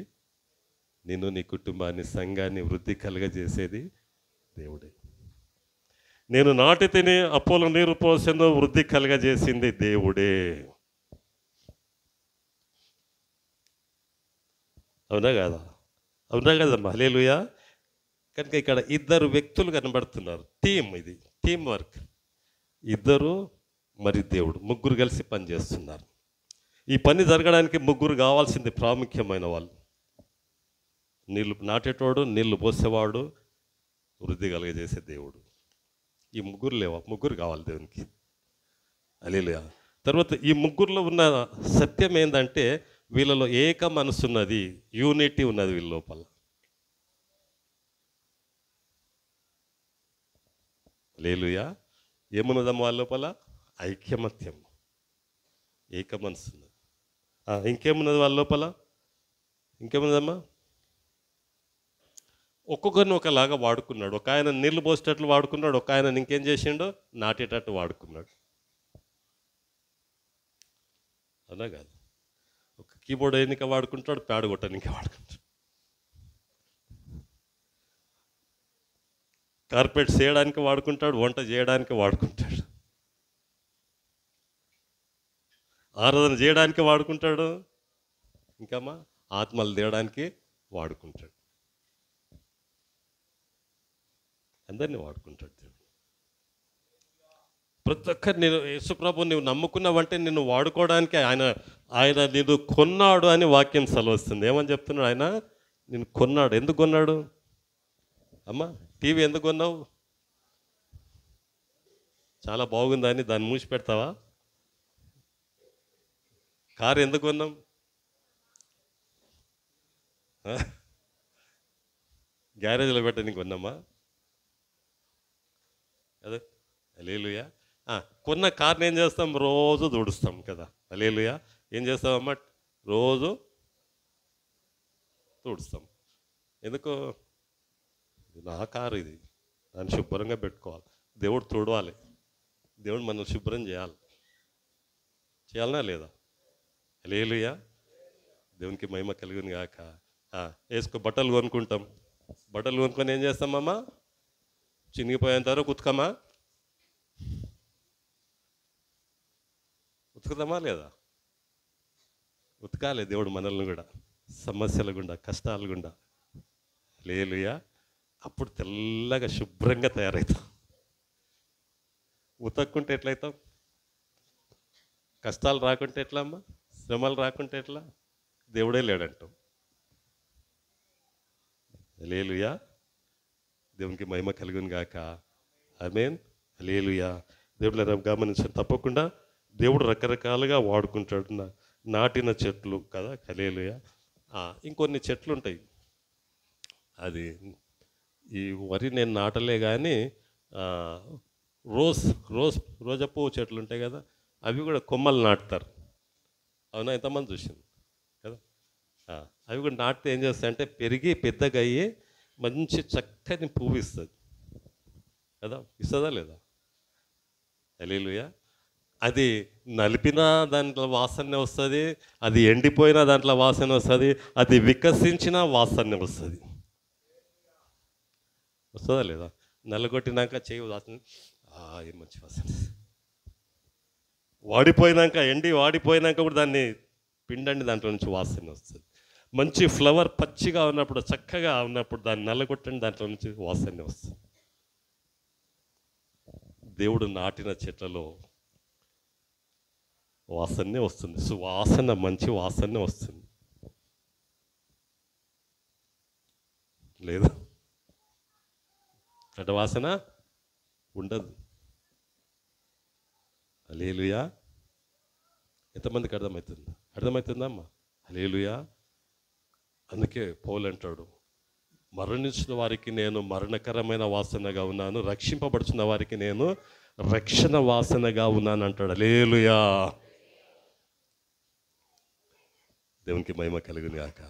నిన్ను, నీ కుటుంబాన్ని, సంఘాన్ని వృద్ధి కలుగజేసేది దేవుడే. నేను నాటి తిని అపోలో నీరు పోసెను వృద్ధి కలుగజేసింది దేవుడే. అవునా కదమ్మా? హల్లెలూయా. కనుక ఇక్కడ ఇద్దరు వ్యక్తులు కనబడుతున్నారు. ఇది టీం వర్క్. ఇద్దరు మరి దేవుడు, ముగ్గురు కలిసి పని చేస్తున్నారు. ఈ పని జరగడానికి ముగ్గురు కావాల్సింది, ప్రాముఖ్యమైన వాళ్ళు. నీళ్ళు నాటేటోడు, నీళ్లు పోసేవాడు, వృద్ధి కలుగజేసే దేవుడు. ఈ ముగ్గురు కావాలి దేవునికి. హల్లెలూయా. తర్వాత ఈ ముగ్గురులో ఉన్న సత్యం ఏంటంటే వీళ్ళలో ఏక మనసు ఉన్నది, యూనిటీ ఉన్నది వీళ్ళ లోపల. హల్లెలూయా. ఏమున్నదమ్మా వాళ్ళ లోపల? ఐక్యమత్యం, ఏక మనసు ఉన్నది. ఇంకేమున్నది వాళ్ళ లోపల? ఇంకేమున్నదమ్మా? ఒక్కొక్కరిని ఒకలాగా వాడుకున్నాడు. ఒక ఆయన నీళ్లు పోసేటట్లు వాడుకున్నాడు, ఒక ఆయన ఇంకేం చేసిండో నాటేటట్టు వాడుకున్నాడు. అలా కాదు. ఒక కీబోర్డ్ ఎన్నిక వాడుకుంటాడు, ప్యాడ్ కొట్టడానికి వాడుకుంటాడు, కార్పెట్ చేయడానికి వాడుకుంటాడు, వంట చేయడానికి వాడుకుంటాడు, ఆరాధన చేయడానికి వాడుకుంటాడు, ఇంకమ్మా ఆత్మలు తేయడానికి వాడుకుంటాడు. అందరినీ వాడుకుంటాడు దేవుడు. ప్రతి ఒక్కరు నేను యేసుప్రభు నువ్వు నమ్ముకున్నావంటే నిన్ను వాడుకోవడానికి ఆయన నిన్ను కొన్నాడు అని వాక్యం సెలవుస్తుంది. ఏమని చెప్తున్నాడు? ఆయన నిన్ను కొన్నాడు. ఎందుకు కొన్నాడు అమ్మా? టీవీ ఎందుకు కొన్నావు? చాలా బాగుందని దాన్ని మూసి పెడతావా? కారు ఎందుకు కొన్నాం? గ్యారేజ్లో పెట్టడానికి కొన్నామా? అదే హల్లెలూయా. కొన్న కార్ని ఏం చేస్తాం? రోజు తుడుస్తాం కదా. హల్లెలూయా. ఏం చేస్తామమ్మా? రోజు తుడుస్తాం. ఎందుకు? ఇది నా కారు, ఇది దాన్ని శుభ్రంగా పెట్టుకోవాలి. దేవుడు తుడవాలి, దేవుడు మనం శుభ్రం చేయాలనా లేదా? హల్లెలూయా. దేవునికి మహిమ కలుగును గాక. బట్టలు కొనుక్కుంటాం. బట్టలు కొనుక్కొని ఏం చేస్తామమ్మా? చినిగిపోయేంత వరకు ఉతకమా? ఉతుకుతామా లేదా? ఉతకాలి దేవుడు మనల్ని కూడా, సమస్యల గుండా, కష్టాల గుండా. హల్లెలూయా. అప్పుడు తెల్లగా శుభ్రంగా తయారవుతాం. ఉతక్కుంటే ఎట్లయితాం? కష్టాలు రాకుంటే ఎట్లా అమ్మా? శ్రమలు రాకుంటే ఎట్లా? దేవుడే లేడంటాం. హల్లెలూయా. దేవునికి మహిమ కలుగును గాక. ఆమేన్. హల్లెలూయా. దేవుళ్ళ గమనించండి, తప్పకుండా దేవుడు రకరకాలుగా వాడుకుంటాడు. నాటిన చెట్లు కదా. హల్లెలూయా. ఇంకొన్ని చెట్లు ఉంటాయి. అది ఈ వరి నేను నాటలే కానీ రోజా పువ్వు చెట్లు ఉంటాయి కదా, అవి కూడా కొమ్మలు నాటుతారు. అవునా? ఎంతమంది చూసింది కదా. అవి కూడా నాటితే ఏం చేస్తాయంటే పెరిగి పెద్దగా అయ్యి మంచి చక్కని పువ్వు ఇస్తుంది కదా. ఇస్తుందా లేదా? హల్లెలూయా. అది నలిపినా దాంట్లో వాసన వస్తుంది, అది ఎండిపోయినా దాంట్లో వాసన వస్తుంది, అది వికసించిన వాసన వస్తుంది. వస్తుందా లేదా? నల్లగొట్టినాక చేయి వాసన, ఏం మంచి వాసన. వాడిపోయినాక కూడా దాన్ని పిండండి, దాంట్లో నుంచి వాసన వస్తుంది. మంచి ఫ్లవర్ పచ్చిగా ఉన్నప్పుడు, చక్కగా ఉన్నప్పుడు దాన్ని నల్లగొట్టండి, దాంట్లో నుంచి వాసన వస్తుంది. దేవుడు నాటిన చెట్లలో వాసనే వస్తుంది, సువాసన, మంచి వాసనే వస్తుంది. లేదు, చెడ్డ వాసన ఉండదు. హల్లెలూయా. ఎంతమందికి అర్థమవుతుందా అమ్మా? హల్లెలూయా. అందుకే పౌలు అంటాడు, మరణించిన వారికి నేను మరణకరమైన వాసనగా ఉన్నాను, రక్షింపబడుతున్న వారికి నేను రక్షణ వాసనగా ఉన్నాను అంటాడు. హల్లెలూయా. దేవునికి మహిమ కలుగును గాక.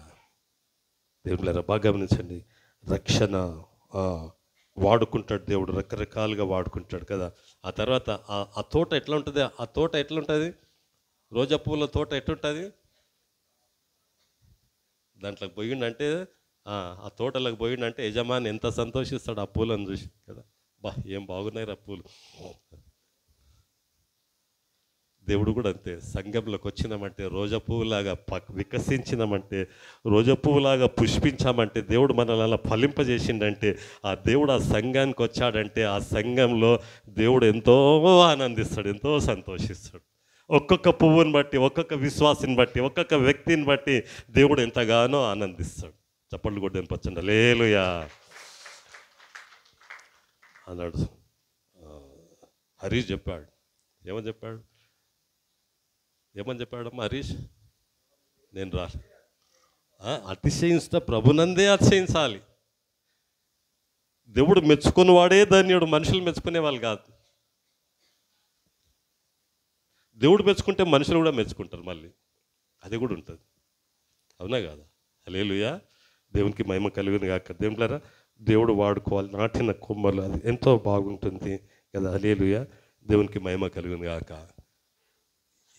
దేవుళ్ళారా బాగా గమనించండి, రక్షణ వాడుకుంటాడు దేవుడు, రకరకాలుగా వాడుకుంటాడు కదా. ఆ తర్వాత ఆ తోట ఎట్లా ఉంటుంది? ఆ తోట ఎట్లుంటుంది? రోజా పూల తోట ఎట్లుంటుంది? దాంట్లోకి పోయిండంటే, ఆ తోటలోకి పోయిండంటే యజమాని ఎంత సంతోషిస్తాడు ఆ పూలను చూసి కదా. ఏం బాగున్నాయి ఆ పూలు. దేవుడు కూడా అంతే. సంఘంలోకి వచ్చినామంటే రోజా పువ్వులాగా వికసించినామంటే, రోజా పువ్వులాగా పుష్పించామంటే, దేవుడు మనల్ని అలా ఫలింపజేసిండంటే, ఆ దేవుడు ఆ సంఘానికి వచ్చాడంటే, ఆ సంఘంలో దేవుడు ఎంతో ఆనందిస్తాడు, ఎంతో సంతోషిస్తాడు. ఒక్కొక్క పువ్వుని బట్టి, ఒక్కొక్క విశ్వాసిని బట్టి, ఒక్కొక్క వ్యక్తిని బట్టి దేవుడు ఎంతగానో ఆనందిస్తాడు. చప్పట్లు కూడా వినపచ్చండి. హల్లెలూయా అన్నాడు. హరీష్ చెప్పాడు. ఏమని చెప్పాడమ్మా హరీష్? నేను అతిశయించిన ప్రభునందే అతిశయించాలి. దేవుడు మెచ్చుకుని వాడే ధన్యుడు, మనుషులు మెచ్చుకునే వాళ్ళు కాదు. దేవుడు మెచ్చుకుంటే మనుషులు కూడా మెచ్చుకుంటారు, మళ్ళీ అది కూడా ఉంటుంది. అవునా కాదా? హల్లెలూయా. దేవునికి మహిమ కలుగును గాక. దేవులారా, దేవుడు వాడుకోవాలి. నాటిన కొమ్మలు అది ఎంతో బాగుంటుంది కదా. హల్లెలూయా. దేవునికి మహిమ కలుగును గాక.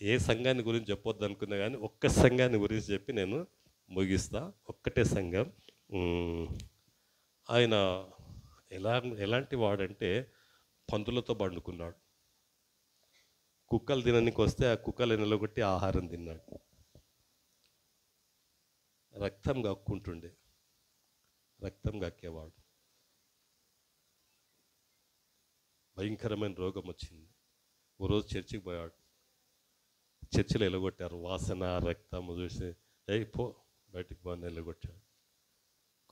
ఏ సంఘాన్ని గురించి చెప్పొద్దు అనుకున్నా కానీ ఒక్క సంఘాన్ని గురించి చెప్పి నేను ముగిస్తా. ఒక్కటే సంఘం. ఆయన ఎలాంటి వాడంటే పందులతో పండుకున్నాడు. కుక్కలు తినడానికి వస్తే ఆ కుక్కలు నిలగొట్టి ఆహారం తిన్నాడు. రక్తం కక్కుంటుండే, రక్తం కక్కేవాడు. భయంకరమైన రోగం వచ్చింది. ఓ రోజు చర్చికి పోయాడు. చర్చిలో ఎలగొట్టారు. వాసన, రక్తం చూసి పో బయటికి పోని ఎలగొట్టాడు.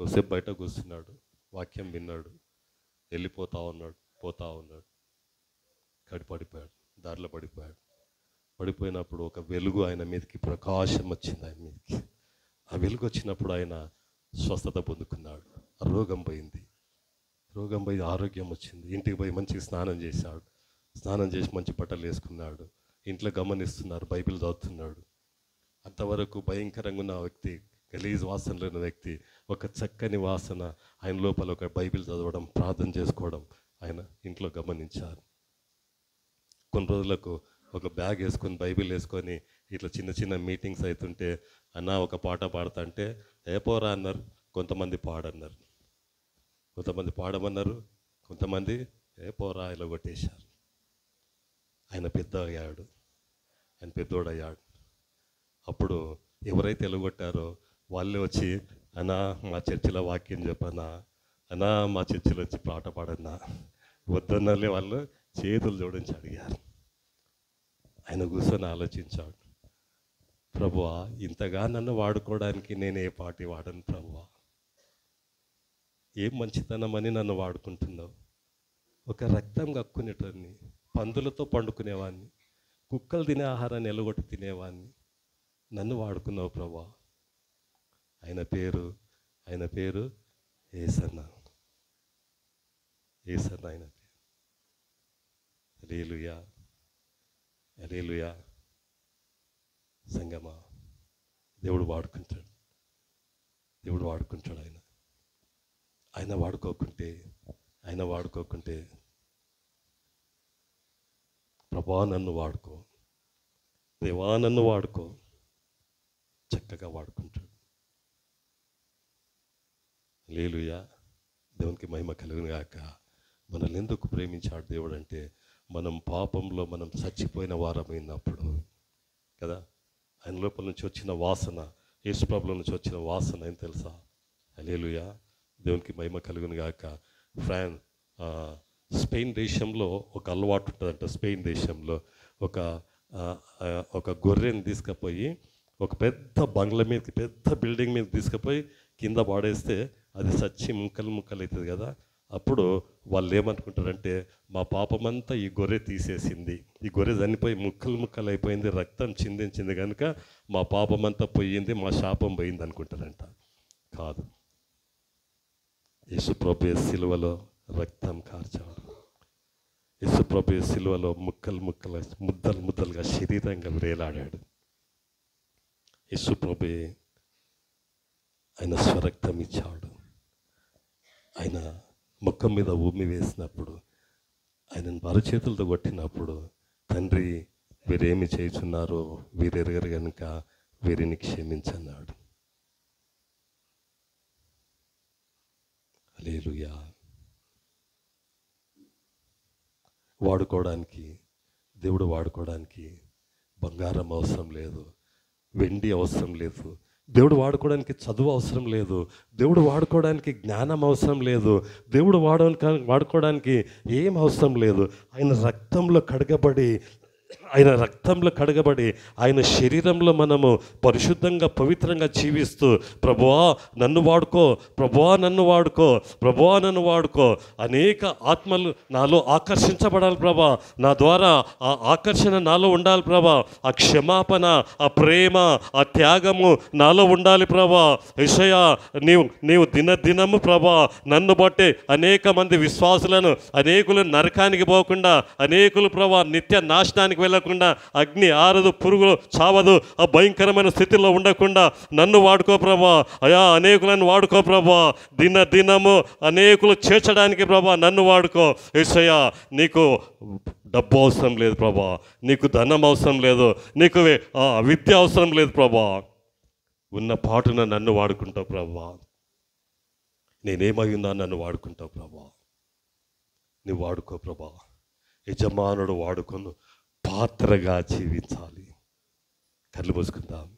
కొద్దిసేపు బయట కూర్చున్నాడు, వాక్యం విన్నాడు, వెళ్ళిపోతా ఉన్నాడు. పడిపోయాడు, దారిలో పడిపోయినప్పుడు ఒక వెలుగు ఆయన మీదకి, ప్రకాశం వచ్చింది ఆయన మీదకి. ఆ వెలుగు వచ్చినప్పుడు ఆయన స్వస్థత పొందుకున్నాడు. ఆ రోగం పోయి ఆరోగ్యం వచ్చింది. ఇంటికి పోయి మంచిగా స్నానం చేశాడు. స్నానం చేసి మంచి బట్టలు వేసుకున్నాడు, ఇంట్లో గమనిస్తున్నారు, బైబిల్ చదువుతున్నాడు. అంతవరకు భయంకరంగా ఉన్న వ్యక్తి, గలీజ్ వాసనలో ఉన్న వ్యక్తి, ఒక చక్కని వాసన ఆయన లోపల ఒక బైబిల్ చదవడం, ప్రార్థన చేసుకోవడం ఆయన ఇంట్లో గమనించారు. కొన్ని రోజులకు ఒక బ్యాగ్ వేసుకొని బైబిల్ వేసుకొని ఇట్లా చిన్న చిన్న మీటింగ్స్ అవుతుంటే, అన్న ఒక పాట పాడతా అంటే ఏ పోరా అన్నారు, కొంతమంది పాడన్నారు, కొంతమంది పాడమన్నారు, కొంతమంది ఏ పోరా ఇలా కొట్టేశారు. ఆయన పెద్ద అయ్యాడు, ఆయన పెద్దోడయ్యాడు. అప్పుడు ఎవరైతే ఎలుగొట్టారో వాళ్ళే వచ్చి, అన్నా మా చర్చిలో వాక్యం చెప్పన్నా, అన్నా మా చర్చిలో వచ్చి పాట పాడన్నా, వద్దన్నలే వాళ్ళు చేతులు జోడించి అడిగారు. ఆయన కూర్చొని ఆలోచించాడు, ప్రభువా ఇంతగా నన్ను వాడుకోవడానికి నేను ఏ పాటి వాడను ప్రభువా, ఏం మంచితనం అని నన్ను వాడుకుంటున్నావు. ఒక రక్తం కక్కునేటన్ని, పందులతో పండుకునేవాడిని, కుక్కలు తినే ఆహారాన్ని ఎలుగొట్టి తినేవాడిని, నన్ను వాడుకున్నావు ప్రభువా. ఆయన పేరు యేసన్న. యేసన్న ఆయన పేరు. హల్లెలూయా, హల్లెలూయా. సంగమా, దేవుడు వాడుకుంటాడు, దేవుడు వాడుకుంటాడు. ఆయన వాడుకోకుంటే ప్రభా నన్ను వాడుకో, దేవా నన్ను వాడుకో, చక్కగా వాడుకుంటాడు. హల్లెలూయా, దేవునికి మహిమ కలుగును గాక. మనల్ని ఎందుకు ప్రేమించాడు దేవుడు అంటే, మనం పాపంలో మనం చచ్చిపోయిన వారమైనప్పుడు కదా, ఆయన లోపల నుంచి వచ్చిన వాసన, యేసు ప్రభువుల నుంచి వచ్చిన వాసన ఏం తెలుసా? హల్లెలూయా, దేవునికి మహిమ కలుగును గాక. స్పెయిన్ దేశంలో ఒక అలవాటు ఉంటుందంట. స్పెయిన్ దేశంలో ఒక గొర్రెని తీసుకుపోయి ఒక పెద్ద బంగ్లా మీదకి, పెద్ద బిల్డింగ్ మీద తీసుకుపోయి కింద పాడేస్తే అది సచ్చి ముక్కలు అవుతుంది కదా. అప్పుడు వాళ్ళు ఏమనుకుంటారంటే, మా పాపమంతా ఈ గొర్రె తీసేసింది, ఈ గొర్రె చనిపోయి ముక్కలు అయిపోయింది, రక్తం చిందించింది కనుక మా పాపమంతా పోయింది, మా శాపం పోయింది అనుకుంటారంట. కాదు, యేసుప్రభు సిలువలో రక్తం కార్చాడు. యేసుప్రభు సిలువలో ముద్దలుగా శరీరంగా వేలాడాడు. యేసుప్రభు ఆయన స్వరక్తం ఇచ్చాడు. ఆయన ముఖం మీద ఉమ్మి వేసినప్పుడు, ఆయనను అరచేతులతో కొట్టినప్పుడు, తండ్రి వీరేమి చేయుచున్నారో వీరెరగరు కనుక వీరిని క్షమించన్నాడు. హల్లెలూయా. దేవుడు వాడుకోవడానికి బంగారం అవసరం లేదు, వెండి అవసరం లేదు, దేవుడు వాడుకోవడానికి చదువు అవసరం లేదు, దేవుడు వాడుకోవడానికి జ్ఞానం అవసరం లేదు, దేవుడు వాడుకోవడానికి ఏం అవసరం లేదు. ఆయన రక్తంలో కడగబడి ఆయన శరీరంలో మనము పరిశుద్ధంగా పవిత్రంగా జీవిస్తూ, ప్రభువా నన్ను వాడుకో, ప్రభువా నన్ను వాడుకో, ప్రభువా నన్ను వాడుకో. అనేక ఆత్మలు నాలో ఆకర్షించబడాలి ప్రభా, నా ద్వారా ఆ ఆకర్షణ నాలో ఉండాలి ప్రభా, ఆ క్షమాపణ, ఆ ప్రేమ, ఆ త్యాగము నాలో ఉండాలి ప్రభా. యేసయ్యా, నీవు దినదినము ప్రభా నన్ను బట్టి అనేక మంది విశ్వాసులను, అనేకులు నరకానికి పోకుండా, అనేకులు ప్రభా నిత్య నాశనానికి వెళ్ళకుండా, అగ్ని ఆరదు, పురుగులు చావదు, ఆ భయంకరమైన స్థితిలో ఉండకుండా నన్ను వాడుకో ప్రభా. అయా అనేకులను వాడుకో ప్రభా, దినదినము అనేకులు చేర్చడానికి ప్రభా నన్ను వాడుకో. యేసయ్యా, నీకు డబ్బు అవసరం లేదు ప్రభా, నీకు ధనం అవసరం లేదు, నీకు విద్య అవసరం లేదు ప్రభా. ఉన్న పాటున నన్ను వాడుకుంటావు ప్రభా. నేనేమై ఉన్నా నన్ను వాడుకుంటావు ప్రభా. నువ్వు వాడుకో ప్రభా. యజమానుడు వాడుకొని పాత్రగా జీవించాలి. కళ్ళు మూసుకుందాం.